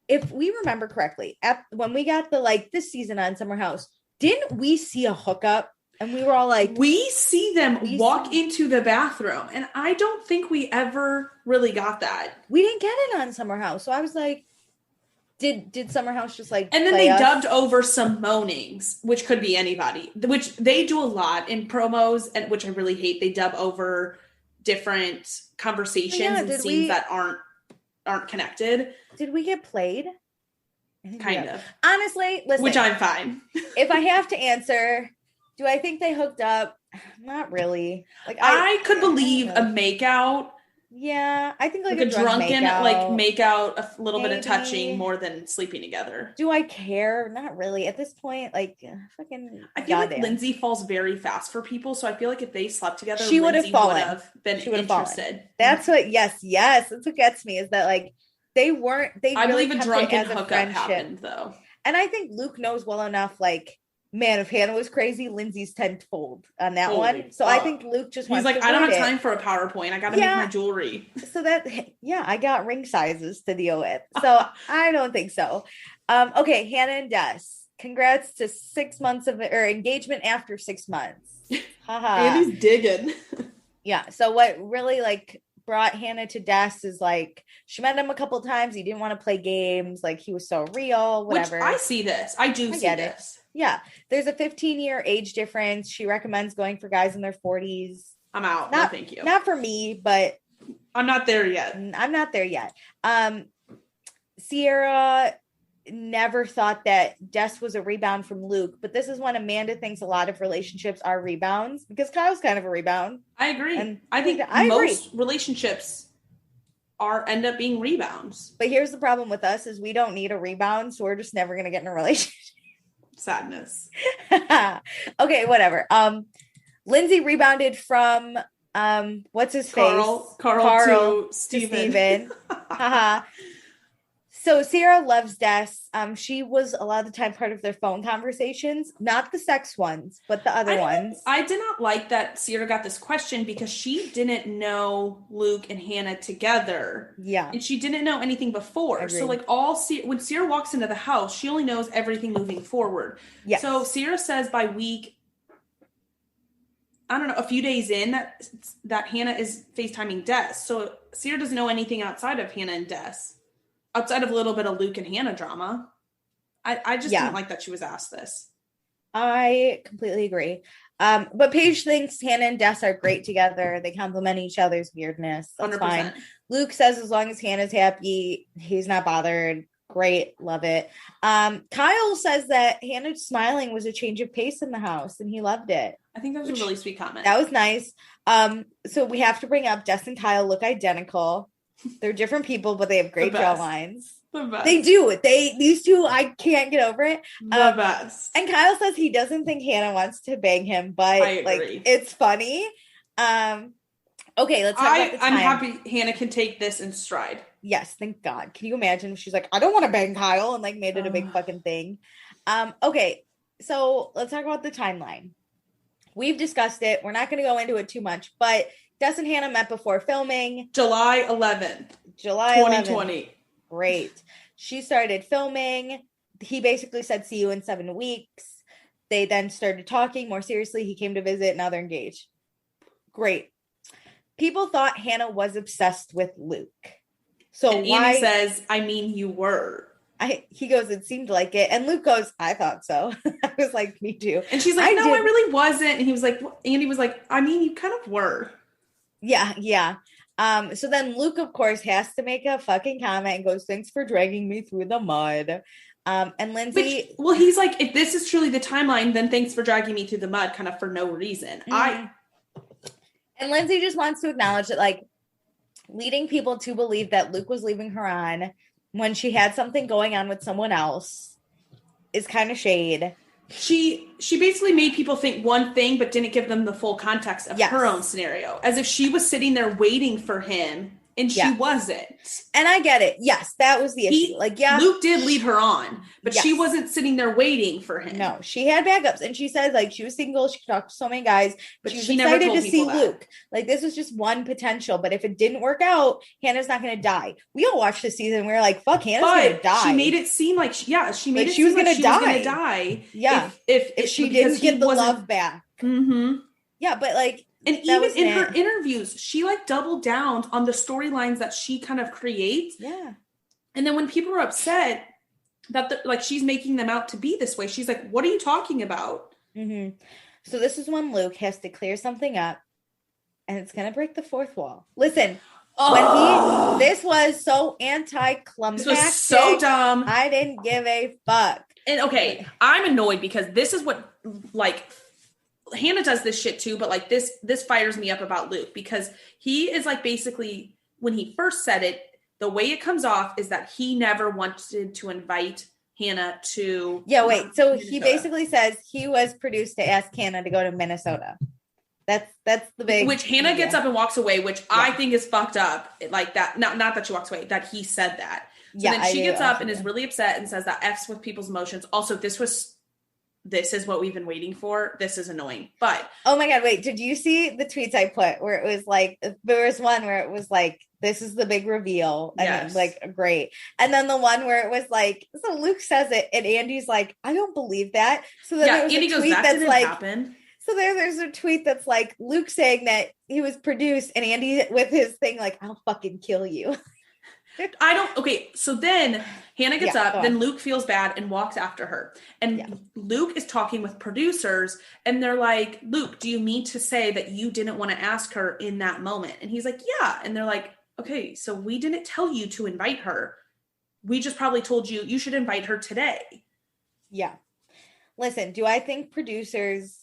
If we remember correctly, when we got this season on Summer House, didn't we see a hookup? And we were all like, we see them walk into the bathroom. And I don't think we ever really got that. We didn't get it on Summer House. So I was like, did Summer House just like, and then they dubbed over some moanings, which could be anybody, which they do a lot in promos, and which I really hate. They dub over different conversations and scenes that aren't connected. Did we get played? Kind of. Honestly, listen. Which I'm fine. If I have to answer, do I think they hooked up? Not really. Like I could believe a makeout. Yeah, I think like a drunken makeout, a little bit of touching more than sleeping together. Do I care? Not really. At this point, like fucking. I feel like Lindsay falls very fast for people, so I feel like if they slept together, she would have fallen. Been interested. That's what. Yes. That's what gets me is that like they weren't. They. I really believe a drunken hookup happened though, and I think Luke knows well enough, like. Man, if Hannah was crazy, Lindsay's tenfold on that one. So I think Luke just wants to I don't have time for a PowerPoint. I got to make my jewelry. So I got ring sizes to deal with. So I don't think so. Okay, Hannah and Des. Congrats to 6 months of engagement after 6 months. Haha. Andy's digging. Yeah. So what really like brought Hannah to Des is like she met him a couple times. He didn't want to play games. Like he was so real, whatever. Which I see this. I see this. Yeah. There's a 15-year age difference. She recommends going for guys in their 40s. I'm out. No, thank you. Not for me, but I'm not there yet. I'm not there yet. Sierra never thought that Des was a rebound from Luke, but this is when Amanda thinks a lot of relationships are rebounds because Kyle's kind of a rebound. I agree. And I think most relationships end up being rebounds. But here's the problem with us is we don't need a rebound, so we're just never going to get in a relationship. Sadness. Okay, whatever. Lindsay rebounded from what's his face? Carl to Steven. So Sierra loves Des. She was a lot of the time part of their phone conversations, not the sex ones, but the other ones. I did not like that Sierra got this question because she didn't know Luke and Hannah together. Yeah. And she didn't know anything before. Agreed. So like when Sierra walks into the house, she only knows everything moving forward. Yes. So Sierra says by week, I don't know, a few days in that Hannah is FaceTiming Des. So Sierra doesn't know anything outside of Hannah and Des. Outside of a little bit of Luke and Hannah drama. I just didn't like that she was asked this. I completely agree. But Paige thinks Hannah and Des are great together. They complement each other's weirdness. That's 100%. Fine. Luke says as long as Hannah's happy, he's not bothered. Great. Love it. Kyle says that Hannah smiling was a change of pace in the house and he loved it. I think that was a really sweet comment. That was nice. So we have to bring up Des and Kyle look identical. They're different people, but they have great jawlines. The best. They do. These two, I can't get over it. The best. And Kyle says he doesn't think Hannah wants to bang him, but like it's funny. Okay, let's talk about the time. I'm happy Hannah can take this in stride. Yes, thank God. Can you imagine if she's like, I don't want to bang Kyle and like made it a big fucking thing. Okay, so let's talk about the timeline. We've discussed it. We're not going to go into it too much, but Des and Hannah met before filming. July 11th. 2020. Great. She started filming. He basically said, see you in 7 weeks. They then started talking more seriously. He came to visit. Now they're engaged. Great. People thought Hannah was obsessed with Luke. So and why? Andy says, I mean, you were. He goes, it seemed like it. And Luke goes, I thought so. I was like, me too. And she's like, I really wasn't. And he was like, Andy was like, I mean, you kind of were. Yeah. So then Luke, of course, has to make a fucking comment and goes, thanks for dragging me through the mud. And Lindsay. He's like, if this is truly the timeline, then thanks for dragging me through the mud, kind of for no reason. And Lindsay just wants to acknowledge that, like, leading people to believe that Luke was leaving her on when she had something going on with someone else is kind of shade. She basically made people think one thing, but didn't give them the full context of her own scenario, as if she was sitting there waiting for him. And she wasn't. And I get it. Yes, that was the issue. Luke did lead her on, but she wasn't sitting there waiting for him. No, she had backups. And she said, like, she was single. She talked to so many guys, but she was excited to see Luke. Like, this was just one potential. But if it didn't work out, Hannah's not going to die. We all watched this season. We were like, fuck, Hannah's going to die. She made it seem like, she made it she was going to die. Yeah. If she didn't get the love back. Mm-hmm. Yeah, but like, and even in her interviews, she like doubled down on the storylines that she kind of creates. Yeah. And then when people are upset that like she's making them out to be this way, she's like, what are you talking about? Mm-hmm. So this is when Luke has to clear something up and it's going to break the fourth wall. Listen, this was so anticlimactic. This was so dumb. I didn't give a fuck. And okay, I'm annoyed because this is what like Hannah does this shit too, but like this fires me up about Luke because he is like basically when he first said it, the way it comes off is that he never wanted to invite Hannah to so he basically says he was produced to ask Hannah to go to Minnesota. That's the big, which Hannah gets up and walks away, which I think is fucked up. Like that, not that she walks away, that he said that. So then she gets up and is really upset and says that F's with people's emotions. Also, this is what we've been waiting for. This is annoying. But oh my God, wait, did you see the tweets I put where it was like, there was one where it was like, this is the big reveal. And it was like, great. And then the one where it was like, so Luke says it and Andy's like, I don't believe that. So then there was Andy a goes, tweet that that's didn't like, happen. So there's a tweet that's like Luke saying that he was produced and Andy with his thing like, I'll fucking kill you. So then Hannah gets up, then Luke feels bad and walks after her. And Luke is talking with producers and they're like, Luke, do you mean to say that you didn't want to ask her in that moment? And he's like, yeah. And they're like, okay, so we didn't tell you to invite her. We just probably told you you should invite her today. Yeah. Listen, do I think producers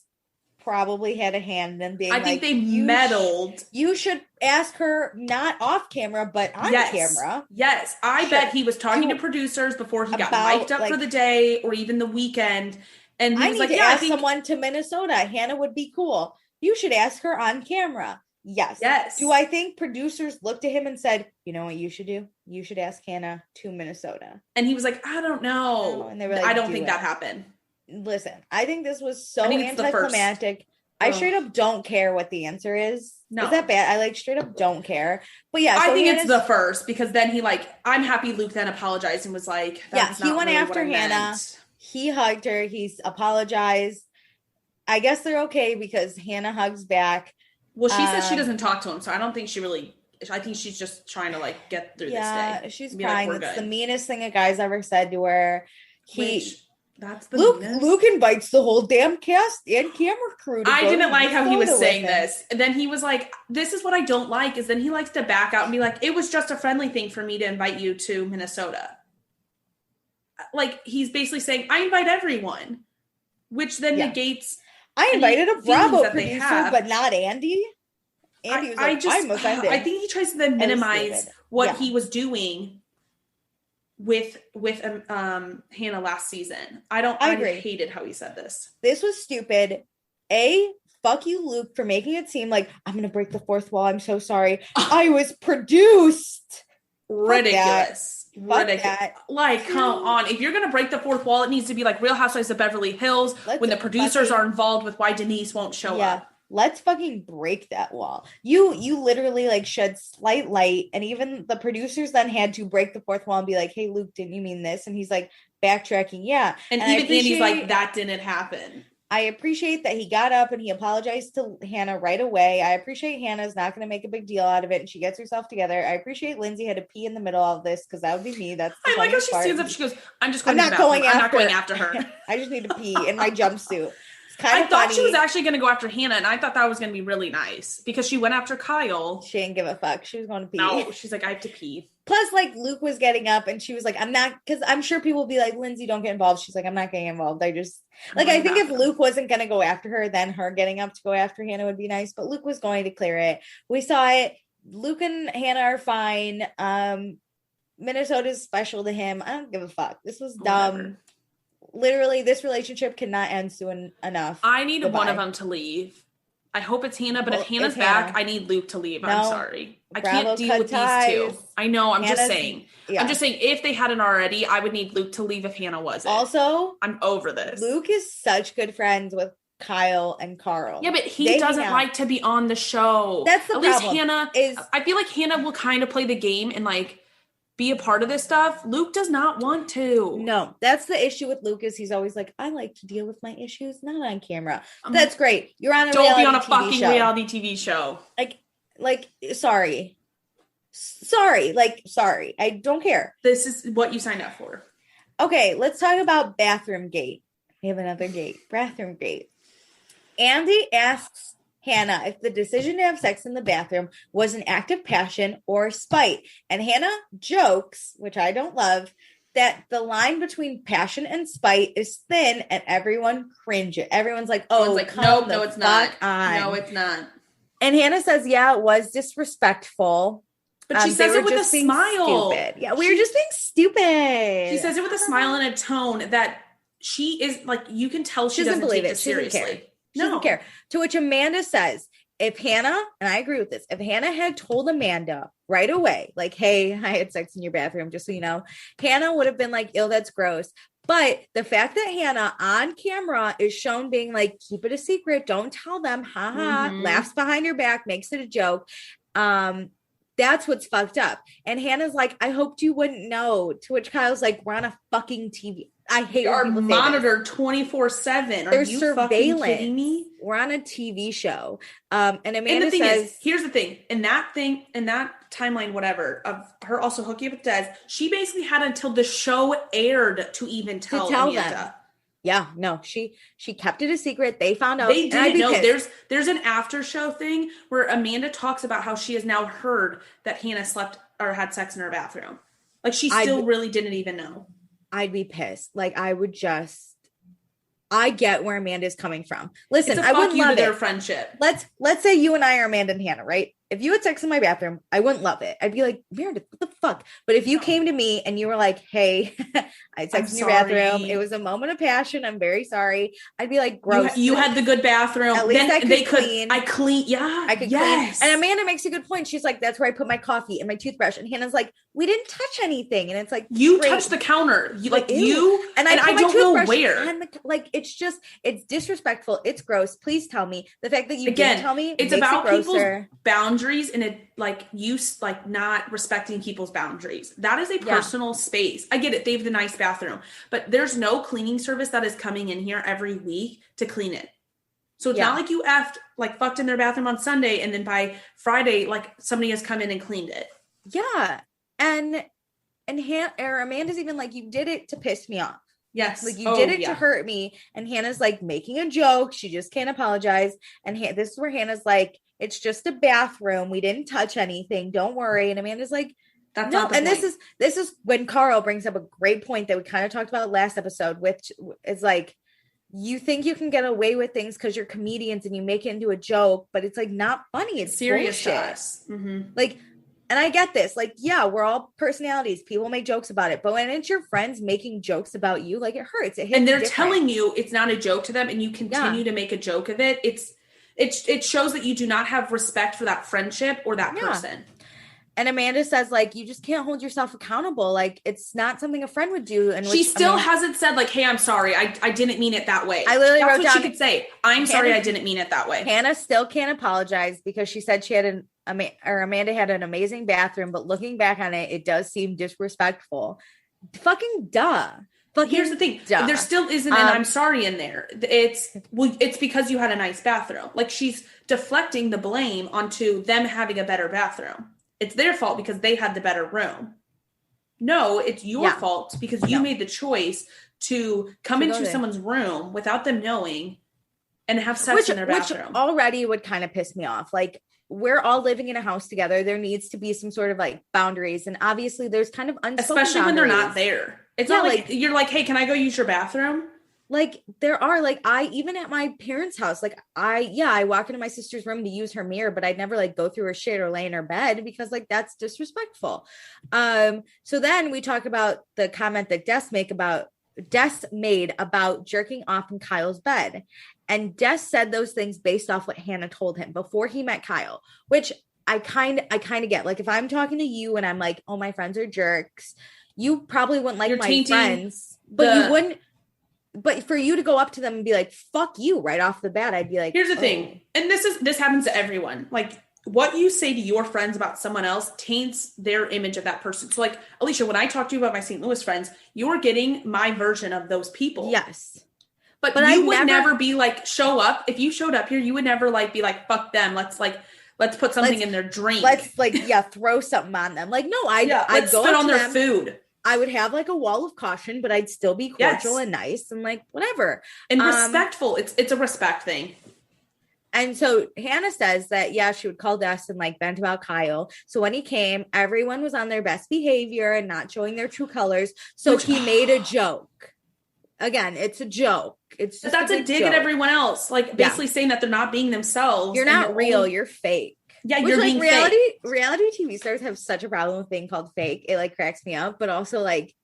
probably had a hand in being think they meddled. You should ask her not off camera, but on camera. Yes. I bet he was talking to producers before he got mic'd up for the day or even the weekend. And he was like, ask someone to Minnesota. Hannah would be cool. You should ask her on camera. Yes. Do I think producers looked at him and said, you know what you should do? You should ask Hannah to Minnesota. And he was like, I don't know. And they were like, I don't think that happened. Listen, I think this was so anticlimactic. I straight up don't care what the answer is. No. Is that bad? I like straight up don't care. But yeah, I think it's the first because then he like, I'm happy Luke then apologized and was like, that's he went after Hannah. He hugged her. He's apologized. I guess they're okay because Hannah hugs back. Well, she says she doesn't talk to him, so I don't think she really. I think she's just trying to like get through this day. Yeah, she's crying. Like, it's the meanest thing a guy's ever said to her. That's the Luke invites the whole damn cast and camera crew to I didn't like how he was saying this. And then he was like, this is what I don't like, is then he likes to back out and be like, it was just a friendly thing for me to invite you to Minnesota. Like, he's basically saying, I invite everyone, which then negates. I invited a Bravo producer, but not Andy. Andy was like, I'm offended. I think he tries to then minimize what he was doing with Hannah last season. I agree. Hated how he said this. This was stupid. Fuck you, Luke, for making it seem like I'm gonna break the fourth wall. I'm so sorry. I was produced. Ridiculous. Like, come on. If you're gonna break the fourth wall, it needs to be like Real Housewives of Beverly Hills when the producers are involved with why Denise won't show up. Let's fucking break that wall. You literally like shed slight light, and even the producers then had to break the fourth wall and be like, hey, Luke, didn't you mean this? And he's like backtracking. Yeah. And even Andy's like, that didn't happen. I appreciate that he got up and he apologized to Hannah right away. I appreciate Hannah's not going to make a big deal out of it and she gets herself together. I appreciate Lindsay had to pee in the middle of this because that would be me. That's I like how she stands up. She goes, I'm not going after her. I just need to pee in my jumpsuit. I thought she was actually going to go after Hannah, and I thought that was going to be really nice because she went after Kyle. She didn't give a fuck. She was going to pee. No, she's like, I have to pee. Plus, like, Luke was getting up, and she was like, I'm not, because I'm sure people will be like, Lindsay, don't get involved. She's like, I'm not getting involved. I think if Luke wasn't going to go after her, then her getting up to go after Hannah would be nice, but Luke was going to clear it. We saw it. Luke and Hannah are fine. Minnesota's special to him. I don't give a fuck. This was dumb. Whatever. Literally, this relationship cannot end soon enough. I need one of them to leave. I hope it's Hannah, but if Hannah's back, I need Luke to leave. No, I'm sorry. I can't deal with these two. I know, Hannah's, just saying. Yeah. I'm just saying, if they hadn't already, I would need Luke to leave if Hannah wasn't. Also, I'm over this. Luke is such good friends with Kyle and Carl. Yeah, but he doesn't like to be on the show. That's the problem. At least Hannah I feel like Hannah will kind of play the game and like be a part of this stuff. Luke does not want to. No, that's the issue with Luke is he's always like, I like to deal with my issues, not on camera. That's great. You're on a don't be on a fucking reality TV show. Like, sorry. I don't care. This is what you signed up for. Okay, let's talk about bathroom gate. We have another gate. Bathroom gate. Andy asks Hannah if the decision to have sex in the bathroom was an act of passion or spite. And Hannah jokes, which I don't love, that the line between passion and spite is thin and everyone cringes. Everyone's like, oh, nope, no, it's not. No, it's not. And Hannah says, yeah, it was disrespectful. But she says it with a smile. Stupid. Yeah, we were just being stupid. She says it with a smile and a tone that she is like, you can tell she doesn't take it seriously. She doesn't care. To which Amanda says, if Hannah, and I agree with this, if Hannah had told Amanda right away, like, hey, I had sex in your bathroom, just so you know, Hannah would have been like, ew, that's gross. But the fact that Hannah on camera is shown being like, keep it a secret, don't tell them, laughs behind your back, makes it a joke. That's what's fucked up. And Hannah's like, I hoped you wouldn't know. To which Kyle's like, we're on a fucking TV. I hate our monitor 24/7. There's surveillance. Kidding me? We're on a TV show. And Amanda says, here's the thing. In that timeline, whatever, of her also hooking up with Des, she basically had until the show aired to even tell Amanda. Them. Yeah, no, she kept it a secret. They found out. They didn't know. There's an after show thing where Amanda talks about how she has now heard that Hannah slept or had sex in her bathroom. Like she still really didn't even know. I'd be pissed. Like I get where Amanda's coming from. Listen, I wouldn't love their friendship. Let's say you and I are Amanda and Hannah, right? If you had sex in my bathroom, I wouldn't love it. I'd be like, Meredith, what the fuck? But if you came to me and you were like, hey, I had sex in your bathroom. It was a moment of passion. I'm very sorry. I'd be like, gross. You had the good bathroom. At least I could clean. I clean. Yeah. I could clean. And Amanda makes a good point. She's like, that's where I put my coffee and my toothbrush. And Hannah's like, we didn't touch anything. And it's like, you touched the counter. And I don't know where. It's disrespectful. It's gross. Please tell me. The fact that you didn't tell me, it's about people's boundaries and it not respecting people's boundaries. That is a personal space. I get it. They have the nice bathroom, but there's no cleaning service that is coming in here every week to clean it. So it's not like you fucked in their bathroom on Sunday and then by Friday, somebody has come in and cleaned it. Yeah. And Amanda's even like, you did it to piss me off. Yes. Like you did it to hurt me. And Hannah's like making a joke. She just can't apologize. And this is where Hannah's like, it's just a bathroom. We didn't touch anything. Don't worry. And Amanda's like, that's no. And point. This is when Carl brings up a great point that we kind of talked about last episode, which is like, you think you can get away with things because you're comedians and you make it into a joke, but it's like not funny. It's serious bullshit. To us. Mm-hmm. And I get this. We're all personalities. People make jokes about it. But when it's your friends making jokes about you, it hurts. It hits and they're telling you it's not a joke to them and you continue to make a joke of it. It shows that you do not have respect for that friendship or that person. And Amanda says, you just can't hold yourself accountable. It's not something a friend would do. And she still hasn't said, hey, I'm sorry. I didn't mean it that way. I literally wrote down. She could say, I'm sorry, I didn't mean it that way. Hannah still can't apologize because she said she had Amanda had an amazing bathroom, but looking back on it, it does seem disrespectful. Fucking duh. Fucking here's the thing. duh. There still isn't an I'm sorry in there. It's because you had a nice bathroom. Like, she's deflecting the blame onto them having a better bathroom. It's their fault because they had the better room. No, it's your fault because you made the choice to come into someone's room without them knowing and have sex in their bathroom. Which already would kind of piss me off. Like, we're all living in a house together. There needs to be some sort of like boundaries. And obviously there's kind of unspoken especially when they're not there. It's not like you're like, hey, can I go use your bathroom? Like, there are, like, even at my parents' house, like, I walk into my sister's room to use her mirror, but I'd never like go through her shit or lay in her bed because like that's disrespectful. So then we talk about the comment that Des made about jerking off in Kyle's bed. And Des said those things based off what Hannah told him before he met Kyle, which I kind of get. Like, if I'm talking to you and I'm like, oh, my friends are jerks, you probably wouldn't like my friends, but you wouldn't. But for you to go up to them and be like, fuck you right off the bat, I'd be like, here's the thing. And this happens to everyone. Like, what you say to your friends about someone else taints their image of that person. So like, Alicia, when I talk to you about my St. Louis friends, you're getting my version of those people. Yes. But you would never be like, show up. If you showed up here, you would never like be like, fuck them. Let's put something in their drink. Let's throw something on them. Like, no, I'd go spit on their food. I would have like a wall of caution, but I'd still be cordial and nice and like whatever. And respectful. It's a respect thing. And so Hannah says that, she would call Des and like vent about Kyle. So when he came, everyone was on their best behavior and not showing their true colors. So he made a joke. Again, it's a joke. It's just that's a dig at everyone else. Like basically saying that they're not being themselves. You're not real. You're fake. Yeah, you're being fake. Reality TV stars have such a problem with being called fake. It like cracks me up, but also like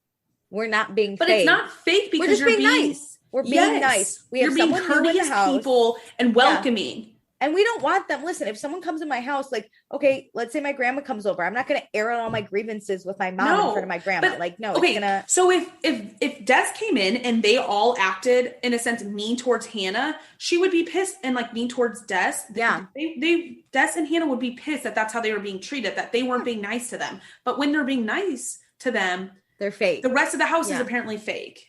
we're not being but fake. It's not fake because we're just being nice. We're being nice. You're being courteous people and welcoming. And we don't want them. Listen, if someone comes in my house, like, okay, let's say my grandma comes over. I'm not going to air out all my grievances with my mom in front of my grandma. But, like, no, okay, it's going to. So if Des came in and they all acted, in a sense, mean towards Hannah, she would be pissed and like mean towards Des. Yeah. Des and Hannah would be pissed that that's how they were being treated, that they weren't being nice to them. But when they're being nice to them, they're fake. The rest of the house is apparently fake.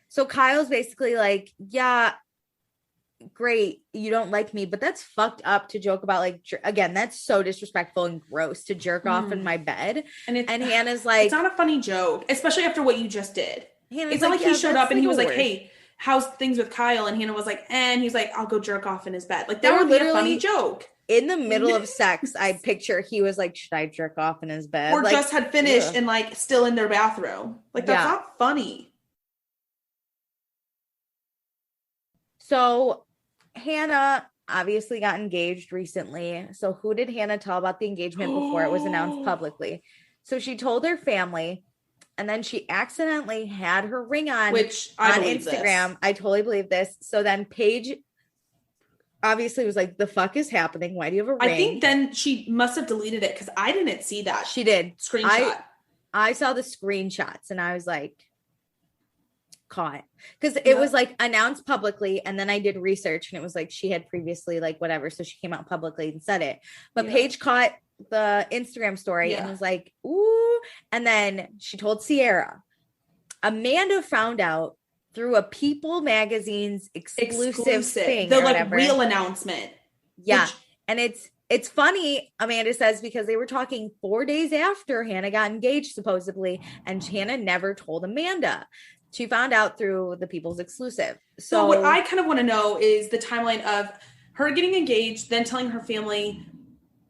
So Kyle's basically like, great, you don't like me, but that's fucked up to joke about. Like, again, that's so disrespectful and gross to jerk off in my bed. And Hannah's like, it's not a funny joke, especially after what you just did. Hannah's it's not like he showed up and he was like, hey, how's things with Kyle? And Hannah was like, and he's like, I'll go jerk off in his bed. Like, that would be a funny joke. In the middle of sex, I picture he was like, should I jerk off in his bed? Or like, just had finished and like still in their bathroom. Like, that's not funny. So Hannah obviously got engaged recently. So who did Hannah tell about the engagement before it was announced publicly? So she told her family, and then she accidentally had her ring on, which on Instagram. This. I totally believe this. So then Paige obviously was like, the fuck is happening? Why do you have a ring? I think then she must have deleted it because I didn't see that. She did. Screenshot. I saw the screenshots and I was like, caught, because it was like announced publicly, and then I did research and it was like she had previously like whatever, so she came out publicly and said it, but Paige caught the Instagram story and was like, ooh, and then she told Sierra. Amanda found out through a People magazine's exclusive thing, the like real announcement. And it's funny, Amanda says, because they were talking 4 days after Hannah got engaged supposedly, and Hannah never told Amanda. She found out through the People's exclusive. So what I kind of want to know is the timeline of her getting engaged, then telling her family,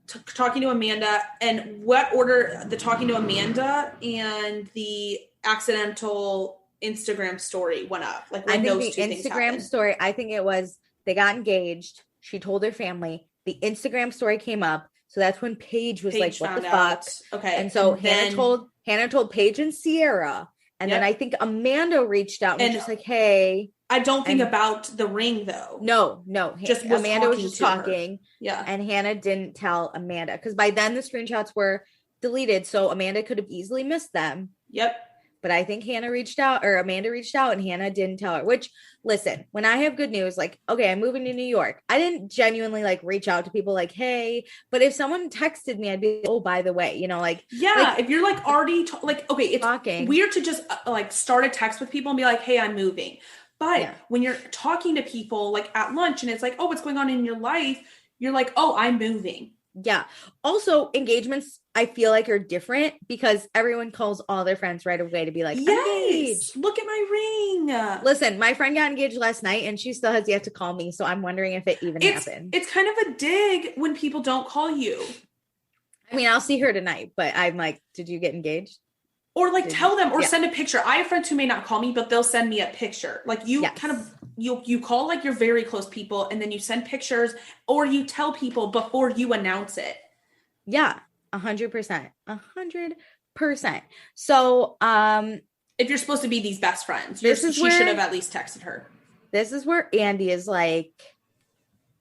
talking to Amanda, and what order the talking to Amanda and the accidental Instagram story went up. Like, when those two things happened. I think the Instagram story, I think it was they got engaged. She told her family. The Instagram story came up. So that's when Paige was like, what the fuck? Okay. And so Hannah told Paige and Sierra. And then I think Amanda reached out and was just like, hey. I don't think about the ring, though. No. Just Amanda was just talking. Her. Yeah. And Hannah didn't tell Amanda. Because by then the screenshots were deleted. So Amanda could have easily missed them. Yep. but I think Amanda reached out and Hannah didn't tell her, which listen, when I have good news, like, okay, I'm moving to New York. I didn't genuinely like reach out to people like, hey, but if someone texted me, I'd be like, oh, by the way, you know, like, yeah, if you're like already like, okay, it's talking. Weird to just like start a text with people and be like, hey, I'm moving. But when you're talking to people like at lunch and it's like, oh, what's going on in your life? You're like, oh, I'm moving. Yeah. Also, engagements, I feel like, are different because everyone calls all their friends right away to be like, engaged. Look at my ring. Listen, my friend got engaged last night and she still has yet to call me. So I'm wondering if it even happened. It's kind of a dig when people don't call you. I mean, I'll see her tonight, but I'm like, did you get engaged? Or like tell them or send a picture. I have friends who may not call me, but they'll send me a picture. Like you kind of, you call like your very close people and then you send pictures or you tell people before you announce it. Yeah, 100%. 100%. So, if you're supposed to be these best friends, she should have at least texted her. This is where Andy is like,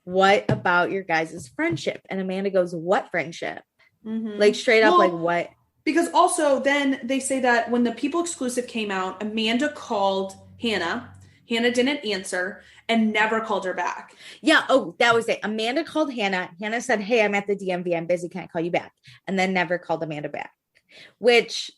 what about your guys' friendship? And Amanda goes, what friendship? Mm-hmm. Like straight up, like what? Because also then they say that when the People exclusive came out, Amanda called Hannah. Hannah didn't answer and never called her back. Yeah. Oh, that was it. Amanda called Hannah. Hannah said, hey, I'm at the DMV. I'm busy. Can't call you back. And then never called Amanda back, which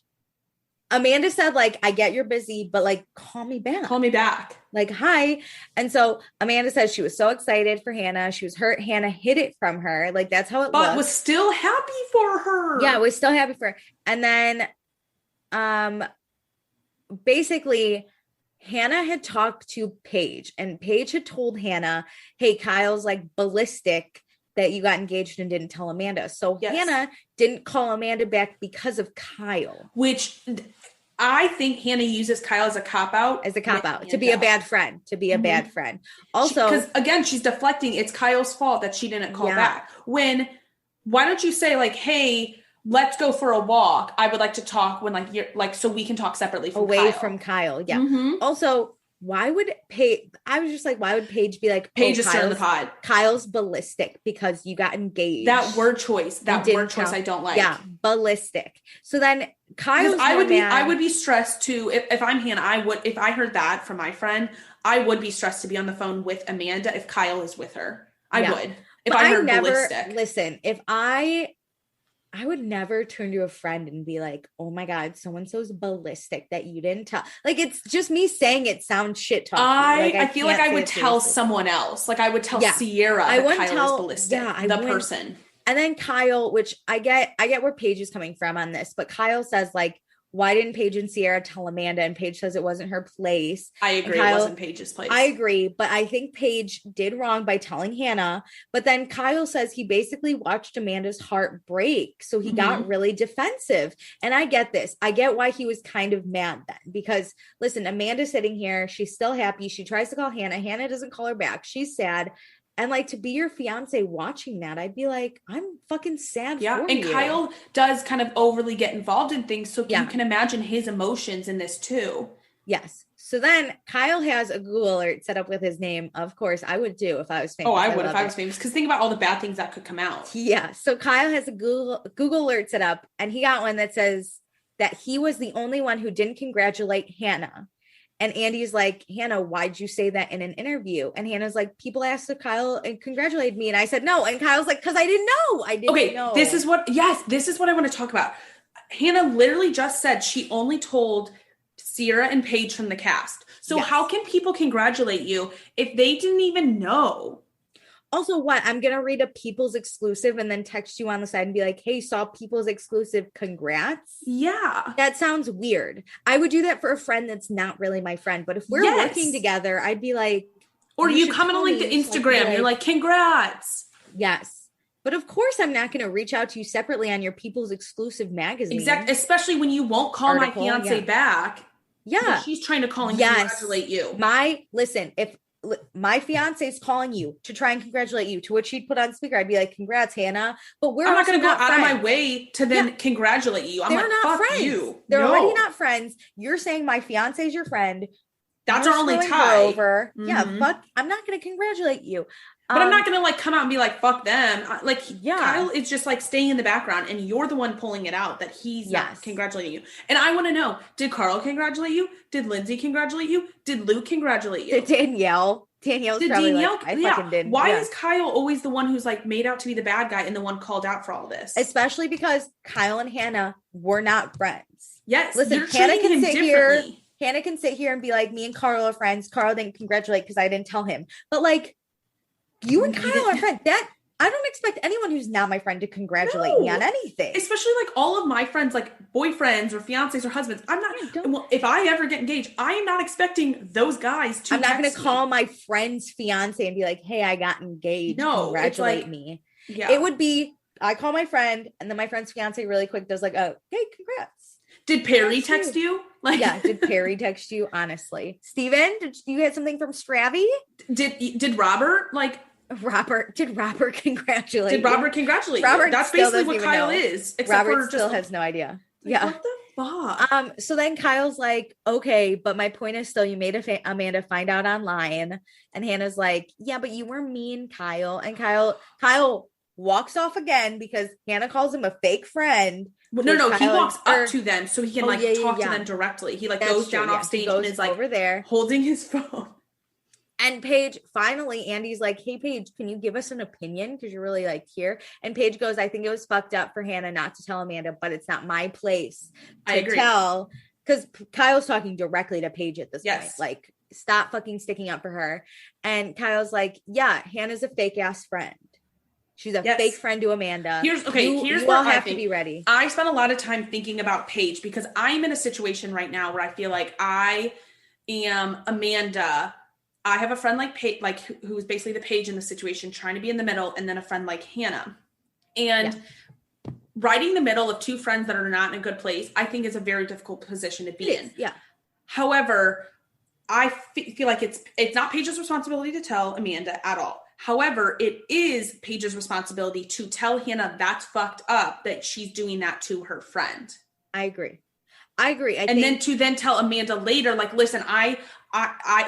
Amanda said, like, I get you're busy, but like, call me back. Call me back. Like, hi. And so Amanda says she was so excited for Hannah. She was hurt. Hannah hid it from her. Like, that's how it but looked. Was still happy for her. Yeah, was still happy for her. And then basically Hannah had talked to Paige and Paige had told Hannah, hey, Kyle's like ballistic that you got engaged and didn't tell Amanda. So Hannah didn't call Amanda back because of Kyle. Which I think Hannah uses Kyle as a cop-out. To be a bad friend. Bad friend. Also, because again, she's deflecting. It's Kyle's fault that she didn't call back. Why don't you say like, hey, let's go for a walk. I would like to talk when like you're like, so we can talk separately from away from Kyle. Yeah. Mm-hmm. Also, why would Paige be like, Paige is stirring the pot. Kyle's ballistic because you got engaged. That word choice I don't like. Yeah. Ballistic. So then Kyle's I would be stressed too. If I'm Hannah, if I heard that from my friend, I would be stressed to be on the phone with Amanda if Kyle is with her. I would. If I heard ballistic. Listen, if I would never turn to a friend and be like, oh my God, so-and-so's ballistic that you didn't tell. Like, it's just me saying it sounds shit talky. I feel like I would tell someone else. Like I would tell Sierra that Kyle is ballistic. Yeah, person. And then Kyle, which I get where Paige is coming from on this, but Kyle says like, why didn't Paige and Sierra tell Amanda? And Paige says it wasn't her place. I agree. It wasn't Paige's place. I agree. But I think Paige did wrong by telling Hannah. But then Kyle says he basically watched Amanda's heart break. So he got really defensive. And I get this. I get why he was kind of mad then. Because listen, Amanda's sitting here. She's still happy. She tries to call Hannah. Hannah doesn't call her back. She's sad. And like to be your fiance watching that, I'd be like, I'm fucking sad for you. And Kyle does kind of overly get involved in things. So you can imagine his emotions in this too. Yes. So then Kyle has a Google alert set up with his name. Of course, I would too if I was famous. Oh, I would if I was famous. Because think about all the bad things that could come out. Yeah. So Kyle has a Google alert set up and he got one that says that he was the only one who didn't congratulate Hannah. And Andy's like, Hannah, why'd you say that in an interview? And Hannah's like, people asked if Kyle congratulated me. And I said, no. And Kyle's like, because I didn't know. This is what I want to talk about. Hannah literally just said she only told Sierra and Paige from the cast. So how can people congratulate you if they didn't even know? Also, what? I'm going to read a People's exclusive and then text you on the side and be like, hey, saw People's exclusive. Congrats. Yeah. That sounds weird. I would do that for a friend that's not really my friend. But if we're working together, I'd be like. Or you come in a link to Instagram. You're like, congrats. Yes. But of course, I'm not going to reach out to you separately on your People's exclusive magazine. Exactly. Especially when you won't call my fiance back. Yeah. She's trying to call and congratulate you. If my fiance is calling you to try and congratulate you, to which she'd put on speaker, I'd be like, congrats, Hannah. But I'm not going to go out of my way to then congratulate you. I'm They're like, not fuck friends. you. They're already not friends. You're saying my fiance is your friend. That's our only tie. Over. Yeah, fuck. I'm not going to congratulate you. But I'm not going to like come out and be like, fuck them. Like Kyle is just like staying in the background and you're the one pulling it out that he's not congratulating you. And I want to know, did Carl congratulate you? Did Lindsay congratulate you? Did Luke congratulate you? Did Danielle's probably like, I fucking didn't. Why is Kyle always the one who's like made out to be the bad guy and the one called out for all this? Especially because Kyle and Hannah were not friends. Yes. Listen, Hannah can sit here. Hannah can sit here and be like, me and Carl are friends. Carl didn't congratulate because I didn't tell him. But like, you and Kyle are friends. That I don't expect anyone who's not my friend to congratulate me on anything. Especially like all of my friends, like boyfriends or fiancés or husbands. I'm not. Well, if I ever get engaged, I am not expecting those guys to. I'm not going to call my friend's fiance and be like, "Hey, I got engaged. No, congratulate me." Yeah, it would be I call my friend, and then my friend's fiance really quick does like, "Oh, hey, congrats." Did Perry text you? Like, yeah, did Perry text you? Honestly, Steven, did you get something from Stravy? Did Robert like? Did Robert congratulate you? Robert, that's basically what Kyle is. Except Robert still has no idea. Like, yeah. What the fuck? So then Kyle's like, okay, but my point is still you made Amanda find out online. And Hannah's like, yeah, but you were mean, Kyle. And Kyle walks off again because Hannah calls him a fake friend. No, he walks up to them so he can talk to them directly. He like goes down off stage and is like over there holding his phone. And Paige, finally, Andy's like, hey, Paige, can you give us an opinion? Because you're really like here. And Paige goes, I think it was fucked up for Hannah not to tell Amanda, but it's not my place to tell. Because Kyle's talking directly to Paige at this point. Like, stop fucking sticking up for her. And Kyle's like, yeah, Hannah's a fake ass friend. She's a fake friend to Amanda. Here's you where all have to be ready. I spent a lot of time thinking about Paige because I'm in a situation right now where I feel like I am Amanda. I have a friend like Paige, like who's basically the Paige in the situation, trying to be in the middle, and then a friend like Hannah. And riding the middle of two friends that are not in a good place, I think is a very difficult position to be in. Yeah. However, I feel like it's not Paige's responsibility to tell Amanda at all. However, it is Paige's responsibility to tell Hannah that's fucked up that she's doing that to her friend. I agree. I think then tell Amanda later, like, listen, I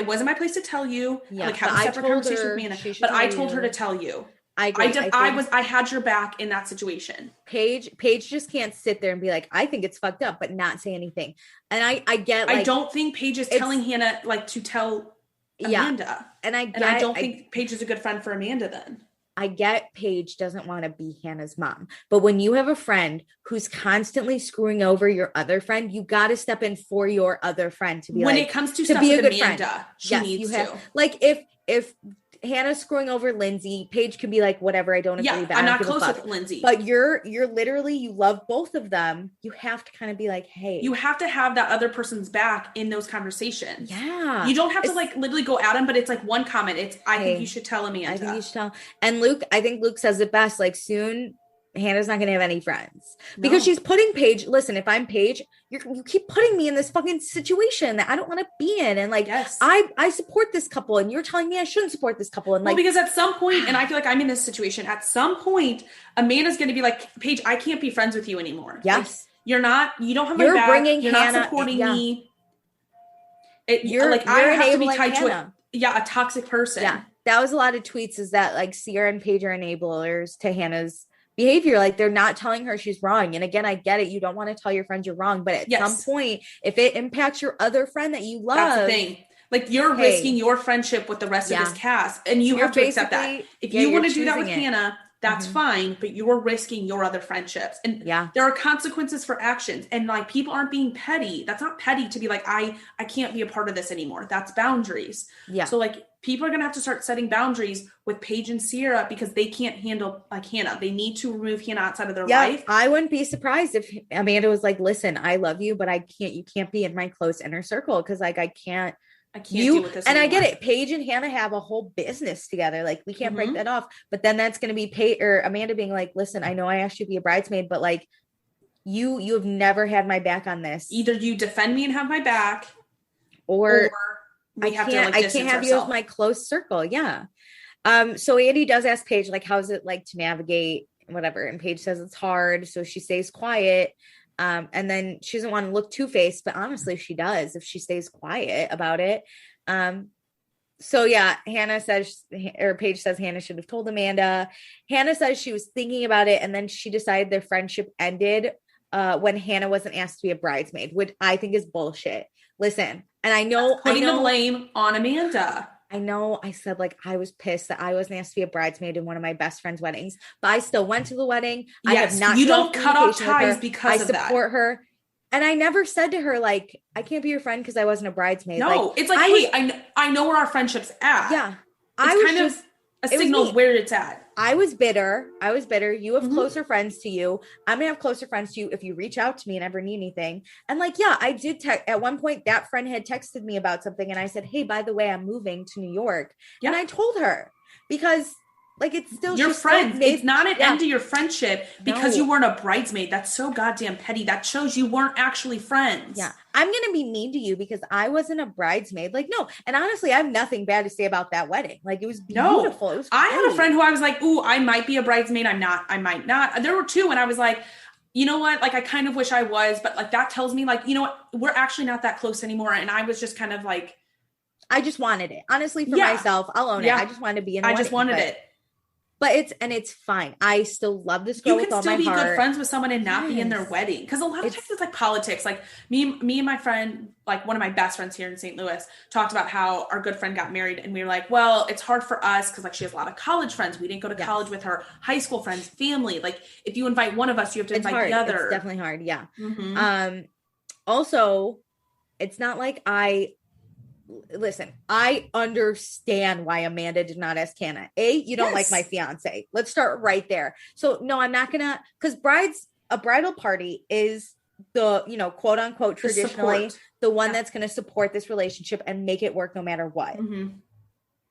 it wasn't my place to tell you. Yeah, like have a separate conversation with Amanda, but I told her to tell you. I had your back in that situation. Paige just can't sit there and be like, I think it's fucked up, but not say anything. And I get. I don't think Paige is telling Hannah like to tell Amanda. Yeah. And I don't think Paige is a good friend for Amanda then. I get Paige doesn't want to be Hannah's mom, but when you have a friend who's constantly screwing over your other friend, you got to step in for your other friend to be when it comes to stuff be a good Amanda, friend. She needs to. Like if Hannah's screwing over Lindsay, Paige can be like, whatever, I don't agree. I'm not close with Lindsay. But you're literally, you love both of them. You have to kind of be like, hey. You have to have that other person's back in those conversations. Yeah. You don't have to like literally go at him, but it's like one comment. It's, I think you should tell Amanda. I think you should tell. And I think Luke says it best, like soon Hannah's not going to have any friends because she's putting Paige. Listen, if I'm Paige, you keep putting me in this fucking situation that I don't want to be in. And like, I support this couple and you're telling me I shouldn't support this couple. And like, because at some point, and I feel like I'm in this situation, at some point, Amanda's going to be like, Paige, I can't be friends with you anymore. Yes. Like, you don't have my back. You're not supporting me. You're like, I have to be tied to a toxic person. Yeah. That was a lot of tweets is that like Sierra and Paige are enablers to Hannah's behavior. Like they're not telling her she's wrong. And again, I get it. You don't want to tell your friends you're wrong, but at some point, if it impacts your other friend that you love, that's the thing. Like you're risking your friendship with the rest of this cast, and you have to accept that. If you want to do that with Hannah, that's fine, but you're risking your other friendships. And there are consequences for actions. And like people aren't being petty. That's not petty to be like, I can't be a part of this anymore. That's boundaries. Yeah. So like people are going to have to start setting boundaries with Paige and Sierra because they can't handle like Hannah. They need to remove Hannah outside of their life. I wouldn't be surprised if Amanda was like, listen, I love you, but you can't be in my close inner circle. Cause like, I can't deal with this and anymore. I get it. Paige and Hannah have a whole business together. Like we can't break that off, but then that's going to be Paige or Amanda being like, listen, I know I asked you to be a bridesmaid, but like you have never had my back on this. Either you defend me and have my back or I can't have you as my close circle. Yeah. So Andy does ask Paige, like, how's it like to navigate whatever? And Paige says it's hard. So she stays quiet. And then she doesn't want to look two-faced, but honestly, she does if she stays quiet about it. So yeah, Hannah says, or Paige says Hannah should have told Amanda. Hannah says she was thinking about it, and then she decided their friendship ended when Hannah wasn't asked to be a bridesmaid, which I think is bullshit. Listen, and I know putting the blame on Amanda. I know I said like I was pissed that I wasn't asked to be a bridesmaid in one of my best friend's weddings, but I still went to the wedding. Yes, I have not. You don't cut off ties because of that. I support her. And I never said to her, like, I can't be your friend because I wasn't a bridesmaid. No, like, it's like, I know where our friendship's at. Yeah. It's kind of a signal where it's at. I was bitter. You have closer friends to you. I'm going to have closer friends to you if you reach out to me and ever need anything. And like, yeah, I did. At one point, that friend had texted me about something. And I said, hey, by the way, I'm moving to New York. Yeah. And I told her because like, it's still your friend. It's not an end to your friendship because you weren't a bridesmaid. That's so goddamn petty. That shows you weren't actually friends. Yeah. I'm going to be mean to you because I wasn't a bridesmaid. Like, no. And honestly, I have nothing bad to say about that wedding. Like, it was beautiful. No. It was I had a friend who I was like, ooh, I might be a bridesmaid. I'm not. I might not. There were two. And I was like, you know what? Like, I kind of wish I was. But like, that tells me like, you know what? We're actually not that close anymore. And I was just kind of like. I just wanted it. Honestly, for myself, I'll own it. I just wanted to be in the wedding. I just wanted it. But it's fine. I still love this girl with all my heart. You can still be good friends with someone and not be in their wedding. Because a lot of times it's like politics. Like me and my friend, like one of my best friends here in St. Louis, talked about how our good friend got married. And we were like, well, it's hard for us because like she has a lot of college friends. We didn't go to college with her. High school friends, family. Like if you invite one of us, you have to invite the other. It's definitely hard. Yeah. Mm-hmm. Also, it's not like listen, I understand why Amanda did not ask Hannah. You don't like my fiance. Let's start right there. So no, I'm not gonna, because a bridal party is the, quote unquote, traditionally the one that's going to support this relationship and make it work no matter what. Mm-hmm.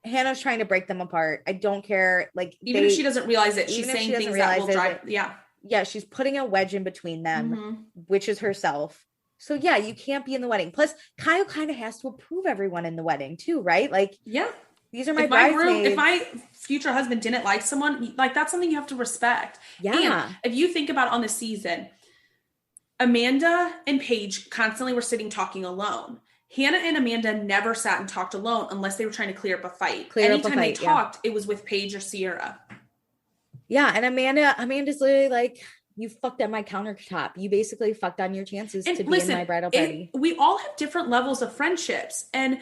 Hannah's trying to break them apart. I don't care. Like even if she doesn't realize it, she's saying things that will drive. Yeah. She's putting a wedge in between them, which is herself. So yeah, you can't be in the wedding. Plus, Kyle kind of has to approve everyone in the wedding too, right? Like, these are my bridesmaids. If my future husband didn't like someone, like that's something you have to respect. Yeah. And if you think about on the season, Amanda and Paige constantly were sitting talking alone. Hannah and Amanda never sat and talked alone unless they were trying to clear up a fight. Anytime they talked, it was with Paige or Sierra. Yeah, and Amanda's literally like, you fucked at my countertop. You basically fucked on your chances to be in my bridal party. We all have different levels of friendships. And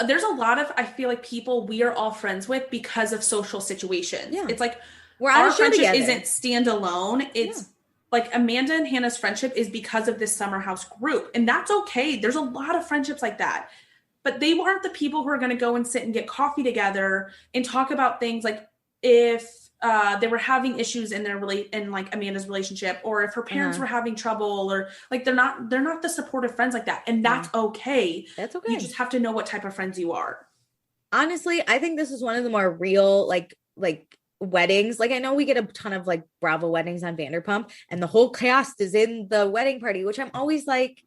there's a lot of, I feel like people we are all friends with because of social situations. Yeah. It's like our friendship isn't standalone. It's like Amanda and Hannah's friendship is because of this summer house group. And that's okay. There's a lot of friendships like that. But they weren't the people who are going to go and sit and get coffee together and talk about things like if they were having issues in in like Amanda's relationship, or if her parents were having trouble, or like they're not the supportive friends like that. And that's okay. That's okay. You just have to know what type of friends you are. Honestly, I think this is one of the more real, like weddings. Like I know we get a ton of like Bravo weddings on Vanderpump and the whole cast is in the wedding party, which I'm always like,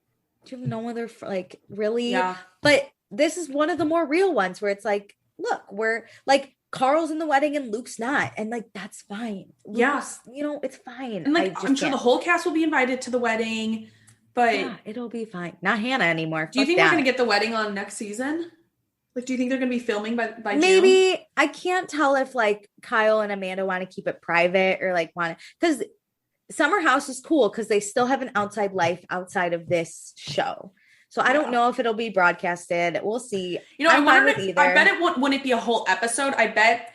do you have no other, like really? Yeah. But this is one of the more real ones where it's like, look, we're like, Carl's in the wedding and Luke's not. And like, that's fine. Luke's, it's fine. And like, I'm sure the whole cast will be invited to the wedding, but it'll be fine. Not Hannah anymore. Do you think we're going to get the wedding on next season? Like, do you think they're going to be filming by Maybe. June? I can't tell if like Kyle and Amanda want to keep it private or like because Summer House is cool because they still have an outside life outside of this show. So I don't know if it'll be broadcasted. We'll see. I wonder if, I bet it wouldn't it be a whole episode. I bet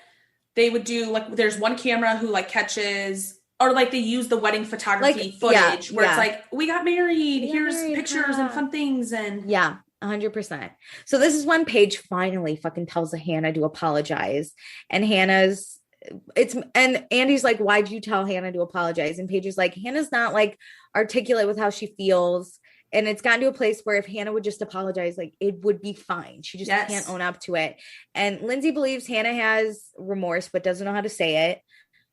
they would do like, there's one camera who like catches, or like they use the wedding photography footage where it's like, we got married. Here's pictures and fun things. And 100%. So this is when Paige finally fucking tells Hannah to apologize. And and Andy's like, why'd you tell Hannah to apologize? And Paige is like, Hannah's not like articulate with how she feels. And it's gotten to a place where if Hannah would just apologize, like it would be fine. She just can't own up to it. And Lindsay believes Hannah has remorse, but doesn't know how to say it.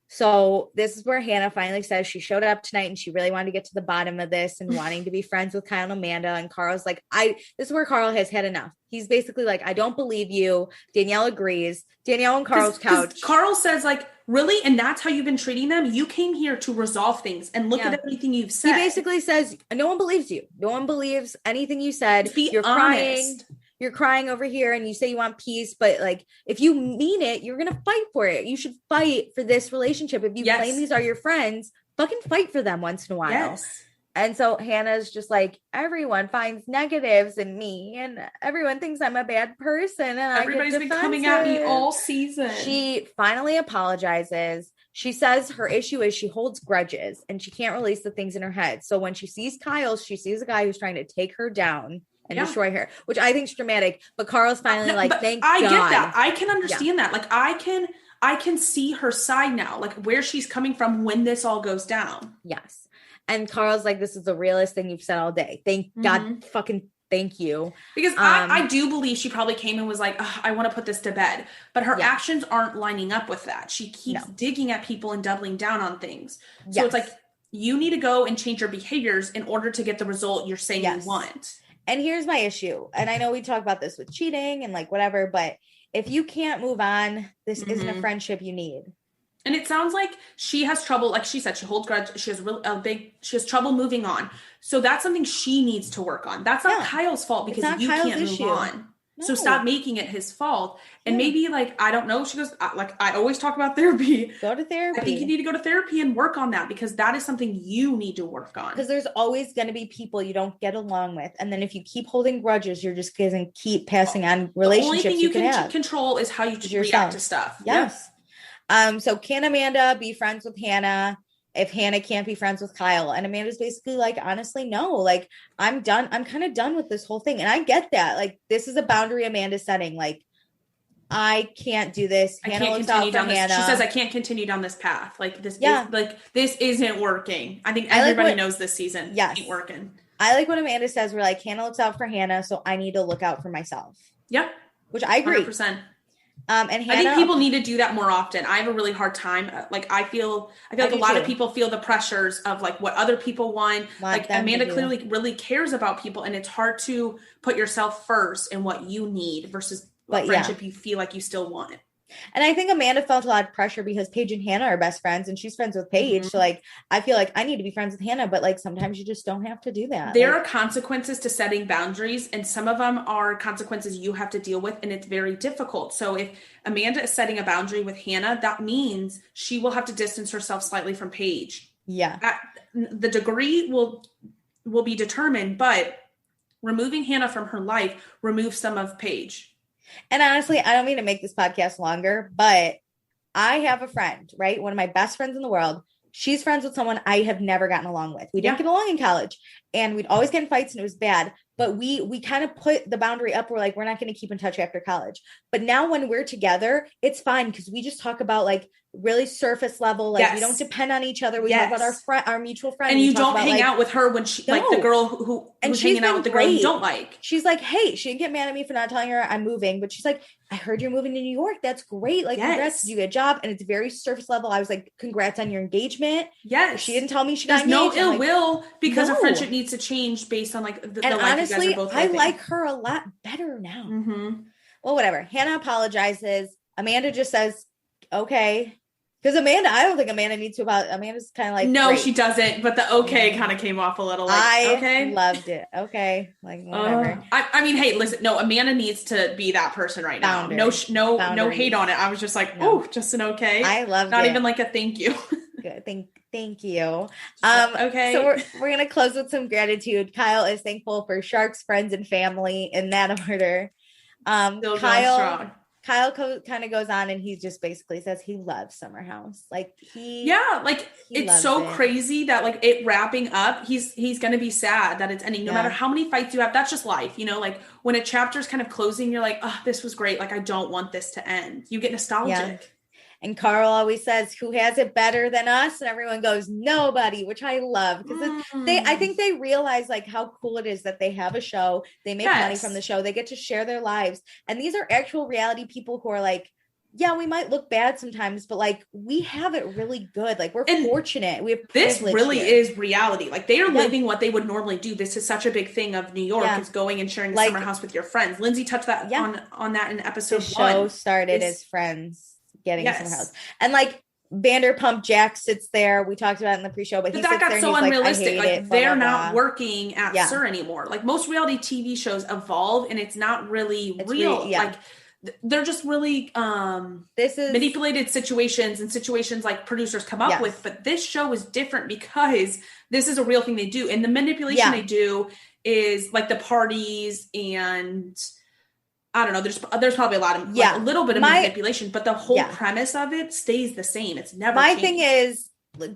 So this is where Hannah finally says she showed up tonight and she really wanted to get to the bottom of this and wanting to be friends with Kyle and Amanda. And Carl's like, this is where Carl has had enough. He's basically like, I don't believe you. Danielle agrees. Danielle on Carl's couch. Carl says like, really? And that's how you've been treating them? You came here to resolve things and look at everything you've said. He basically says, no one believes you. No one believes anything you said. You're honest. Crying. You're crying over here and you say you want peace, but like, if you mean it, you're going to fight for it. You should fight for this relationship. If you claim these are your friends, fucking fight for them once in a while. Yes. And so Hannah's just like, everyone finds negatives in me and everyone thinks I'm a bad person. And everybody's been coming at me all season. She finally apologizes. She says her issue is she holds grudges and she can't release the things in her head. So when she sees Kyle, she sees a guy who's trying to take her down and destroy her, which I think is dramatic. But Carl's finally thank God. I get that. I can understand that. Like I can see her side now, like where she's coming from when this all goes down. Yes. And Carl's like, this is the realest thing you've said all day. Thank God, fucking thank you. Because I do believe she probably came and was like, I want to put this to bed. But her actions aren't lining up with that. She keeps digging at people and doubling down on things. So it's like, you need to go and change your behaviors in order to get the result you're saying you want. And here's my issue. And I know we talk about this with cheating and like whatever, but if you can't move on, this isn't a friendship you need. And it sounds like she has trouble. Like she said, she holds grudge. She has trouble moving on. So that's something she needs to work on. That's not Kyle's fault because you can't move on. No. So stop making it his fault. And maybe like, I don't know. She goes like, I always talk about therapy. Go to therapy. I think you need to go to therapy and work on that because that is something you need to work on. Because there's always going to be people you don't get along with. And then if you keep holding grudges, you're just going to keep passing on relationships. The only thing you can control is how you react to stuff. Yes. So can Amanda be friends with Hannah if Hannah can't be friends with Kyle? And Amanda's basically like, honestly, no, like I'm done. I'm kind of done with this whole thing. And I get that. Like, this is a boundary Amanda's setting. Like, I can't do this. Hannah looks out for Hannah. She says, I can't continue down this path. Like this, this isn't working. I think everybody knows this season ain't working. I like what Amanda says. We're like, Hannah looks out for Hannah, so I need to look out for myself. Yep. Which I agree. 100%. And Hannah, I think people need to do that more often. I have a really hard time. Like I feel like a lot of people feel the pressures of like what other people want. Like Amanda clearly really cares about people, and it's hard to put yourself first in what you need versus what friendship you feel like you still want. And I think Amanda felt a lot of pressure because Paige and Hannah are best friends and she's friends with Paige. So like, I feel like I need to be friends with Hannah, but like sometimes you just don't have to do that. There are consequences to setting boundaries, and some of them are consequences you have to deal with, and it's very difficult. So if Amanda is setting a boundary with Hannah, that means she will have to distance herself slightly from Paige. Yeah. The degree will be determined, but removing Hannah from her life removes some of Paige. And honestly, I don't mean to make this podcast longer, but I have a friend, right? One of my best friends in the world. She's friends with someone I have never gotten along with. We didn't get along in college, and we'd always get in fights and it was bad. But we kind of put the boundary up. We're like, we're not going to keep in touch after college. But now when we're together, it's fine because we just talk about like really surface level. Like we don't depend on each other. We talk about our mutual friend. And you don't hang out with her when she like the girl who's hanging out with the girl you don't like. She's like, hey, she didn't get mad at me for not telling her I'm moving, but she's like, I heard you're moving to New York. That's great. Like, congrats, you get a job. And it's very surface level. I was like, congrats on your engagement. Yes. She didn't tell me she got engaged. No ill will because a friendship needs to change based on like the life honestly, you guys are both I like her a lot better now. Well, whatever. Hannah apologizes. Amanda just says, okay. Because I don't think Amanda needs to apologize. Amanda's kind of like, no, great. She doesn't. But the kind of came off a little like, I loved it. Okay. Like, whatever. I mean, hey, listen, no, Amanda needs to be that person right now. Boundaries. No hate on it. I was just like, just an okay. I loved it. Not even like a thank you. Good. Thank you. Okay. So we're going to close with some gratitude. Kyle is thankful for Sharks, friends, and family in that order. Kyle kind of goes on and he just basically says he loves Summer House. Like it's so crazy that like it wrapping up, he's going to be sad that it's ending no matter how many fights you have. That's just life. You know, like when a chapter's kind of closing, you're like, oh, this was great. Like, I don't want this to end. You get nostalgic. Yeah. And Carl always says, who has it better than us? And everyone goes, nobody, which I love. Because I think they realize like how cool it is that they have a show. They make money from the show. They get to share their lives. And these are actual reality people who are like yeah, we might look bad sometimes, but like we have it really good. Like we're fortunate. We have this really is reality. Like they are living what they would normally do. This is such a big thing of New York is going and sharing a summer house with your friends. Lindsay touched that on that in episode 1. The show started as friends getting a summer house. And like Vanderpump Jack sits there. We talked about it in the pre-show, but he that sits got there so and unrealistic. Like, I hate it, they're not working at SUR anymore. Like most reality TV shows evolve and it's not really real. Like they're just really this is manipulated situations and situations like producers come up with, but this show is different because this is a real thing they do, and the manipulation they do is like the parties, and I don't know, there's probably a lot of like, a little bit of manipulation, but the whole premise of it stays the same. It's never changed. Thing is,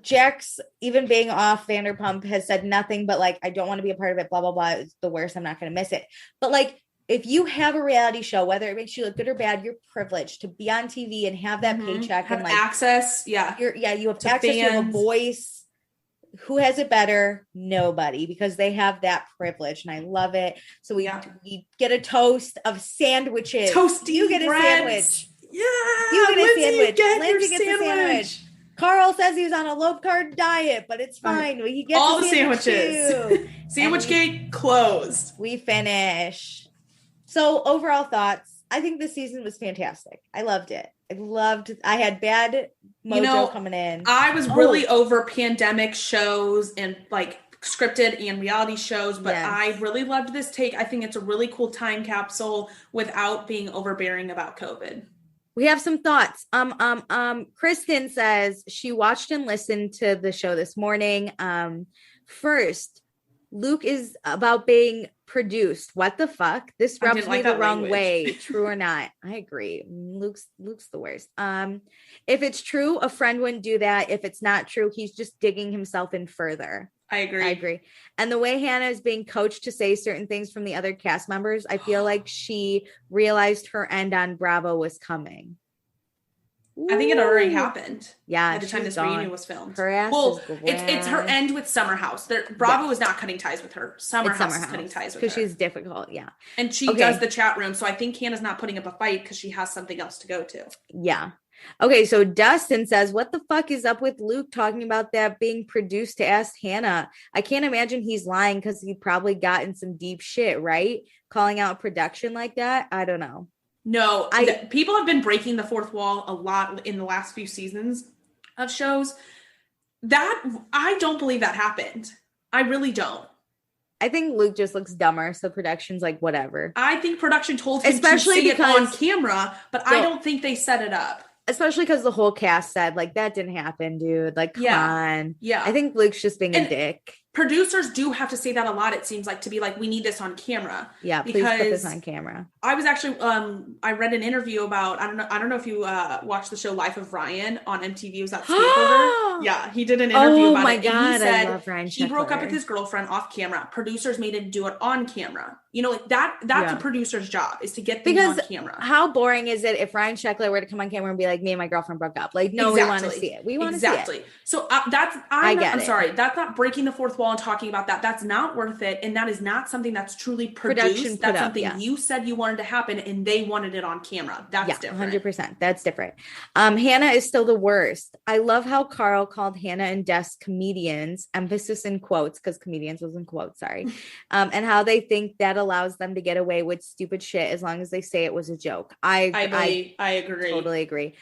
Jax, even being off Vanderpump, has said nothing but like, I don't want to be a part of it, blah blah blah, it's the worst, I'm not going to miss it. But like, if you have a reality show, whether it makes you look good or bad, you're privileged to be on TV and have that paycheck, have and like access. You have access, you have a voice. Who has it better? Nobody, because they have that privilege, and I love it. So we get a toast of sandwiches. Toasty, you get a sandwich. Yeah, you get a sandwich. Lindsay gets a sandwich. Carl says he's on a low carb diet, but it's fine. He gets all the sandwiches. Sandwichgate closed. We finish. So overall thoughts, I think this season was fantastic. I loved it. I had bad mojo coming in. I was really over pandemic shows and like scripted and reality shows, but I really loved this take. I think it's a really cool time capsule without being overbearing about COVID. We have some thoughts. Kristen says she watched and listened to the show this morning. First, Luke is about being produced. What the fuck? This rubs me the wrong way. True or not? I agree. Luke's the worst. If it's true, a friend wouldn't do that. If it's not true, he's just digging himself in further. I agree. And the way Hannah is being coached to say certain things from the other cast members, I feel like she realized her end on Bravo was coming. I think it already happened. Yeah, by the time this reunion was filmed. Her ass is it's her end with Summer House. Bravo is not cutting ties with her. Summer House is cutting ties with her because she's difficult. Yeah, and she does the chat room. So I think Hannah's not putting up a fight because she has something else to go to. Yeah. Okay, so Dustin says, "What the fuck is up with Luke talking about that being produced to ask Hannah? I can't imagine he's lying because he probably got in some deep shit, right? Calling out production like that. I don't know." No, people have been breaking the fourth wall a lot in the last few seasons of shows. That I don't believe that happened. I really don't. I think Luke just looks dumber, so production's like whatever. I think production told him to say it on camera, but I don't think they set it up. Especially because the whole cast said, like, that didn't happen, dude. Like, come on. Yeah. I think Luke's just being a dick. Producers do have to say that a lot, it seems like, to be like, we need this on camera. Yeah, please put this on camera. I was actually, I read an interview about, I don't know if you watched the show Life of Ryan on MTV. Was that skateboarder? Yeah, he did an interview about it. Oh my God, and he said, I love Ryan Sheckler. He broke up with his girlfriend off camera. Producers made him do it on camera. You know, like that's a producer's job, is to get things on camera. How boring is it if Ryan Sheckler were to come on camera and be like, me and my girlfriend broke up? Like, no, we want to see it. We want to see it. So I'm sorry. That's not breaking the fourth wall and talking about that. That's not worth it. And that is not something that's truly produced. That's something you said you wanted to happen and they wanted it on camera. That's different. 100%. That's different. Hannah is still the worst. I love how Carl called Hannah and Des comedians, emphasis in quotes, because comedians was in quotes, sorry. And how they think that allows them to get away with stupid shit as long as they say it was a joke. I agree. Totally agree.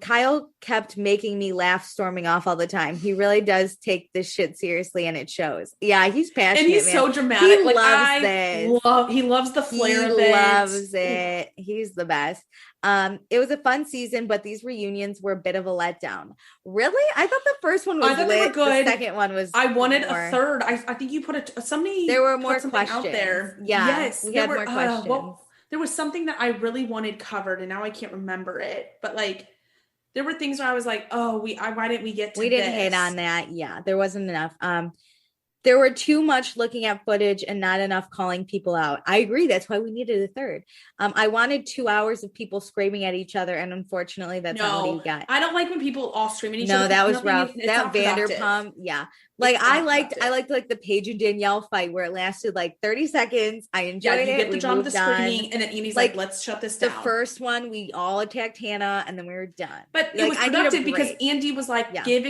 Kyle kept making me laugh, storming off all the time. He really does take this shit seriously, and it shows. Yeah, he's passionate, and he's so dramatic. He loves this. He loves the flair of it. He loves it. He's the best. It was a fun season, but these reunions were a bit of a letdown. Really? I thought the first one was lit. They were good. The second one was. I wanted a third. I think you put somebody. There were more questions out there. Yeah. Yes, we had more questions. There was something that I really wanted covered, and now I can't remember it. But like, there were things where I was like, "Oh, why didn't we get to?" We didn't hit on that. Yeah, there wasn't enough. There were too much looking at footage and not enough calling people out. I agree. That's why we needed a third. I wanted 2 hours of people screaming at each other, and unfortunately, that's not what you got. I don't like when people all scream at each other. No, that was rough. That Vanderpump, Like I liked like the Paige and Danielle fight where it lasted like 30 seconds. I enjoyed it. You get the job of the screening, and then Andy's like, let's shut this down. The first one, we all attacked Hannah, and then we were done. But it was productive because Andy was like, give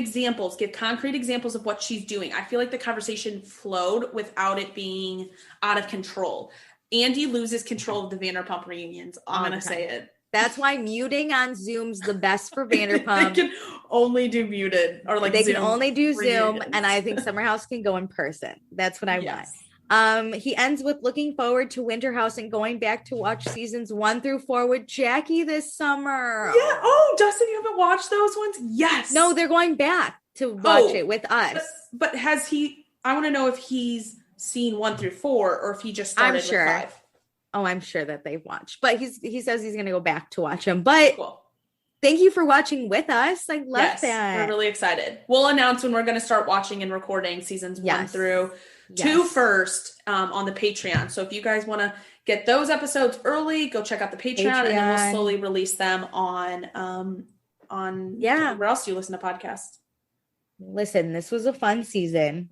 concrete examples of what she's doing. I feel like the conversation flowed without it being out of control. Andy loses control of the Vanderpump reunions. I'm going to say it. That's why muting on Zoom's the best for Vanderpump. They can only do muted or like they Zoom can only do reunions. Zoom, and I think Summer House can go in person. That's what I want. He ends with looking forward to Winter House and going back to watch seasons 1 through 4 with Jackie this summer. Yeah. Oh, Dustin, you haven't watched those ones? Yes. No, they're going back to watch it with us. But has he? I want to know if he's seen 1 through 4 or if he just started with 5. Oh, I'm sure that they've watched, but he says he's going to go back to watch them. But cool. Thank you for watching with us. I love that. We're really excited. We'll announce when we're going to start watching and recording seasons 1 through 2 first on the Patreon. So if you guys want to get those episodes early, go check out the Patreon. And then we'll slowly release them on where else do you listen to podcasts? Listen, this was a fun season.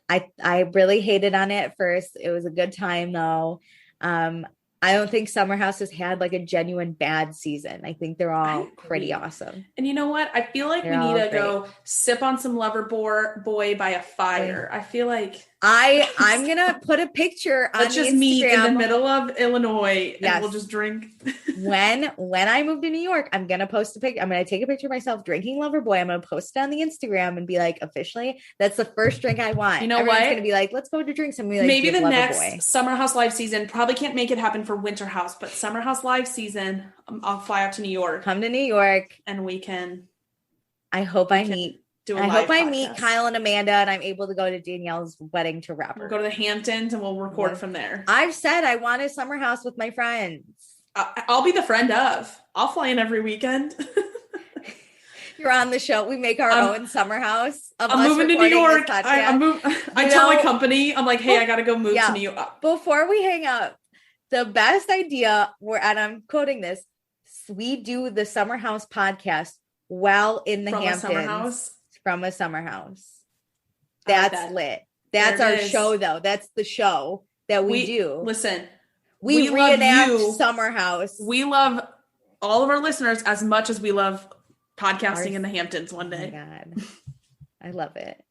I really hated on it at first. It was a good time though. I don't think Summer House has had like a genuine bad season. I think they're all pretty awesome. And you know what? I feel like we need to go sip on some Loverboy by a fire. I feel like I'm gonna put a picture on let's just Instagram. Meet in the middle of Illinois and we'll just drink. when I move to New York, I'm gonna post a picture. I'm gonna take a picture of myself drinking Loverboy. I'm gonna post it on the Instagram and be like, officially, that's the first drink I want. You know Everyone's what? Gonna be like, let's go to drinks. And be like, maybe the next Summer House live season probably can't make it happen for Winter House, but Summer House live season, I'll fly out to New York. Come to New York, and we can. I hope I meet Kyle and Amanda, and I'm able to go to Danielle's wedding to wrap her. We'll go to the Hamptons and we'll record from there. I've said I want a Summer House with my friends. I'll be the friend of. I'll fly in every weekend. You're on the show. We make our own Summer House. I'm moving to New York. I tell my company, I'm like, hey, I got to go move to New York. Before we hang up, the best idea, and I'm quoting this, we do the Summer House podcast while in the Hamptons. From a summer house. That's lit. That's our show, though. That's the show that we do. Listen, we reenact Summer House. We love all of our listeners as much as we love podcasting in the Hamptons one day. Oh my God. I love it.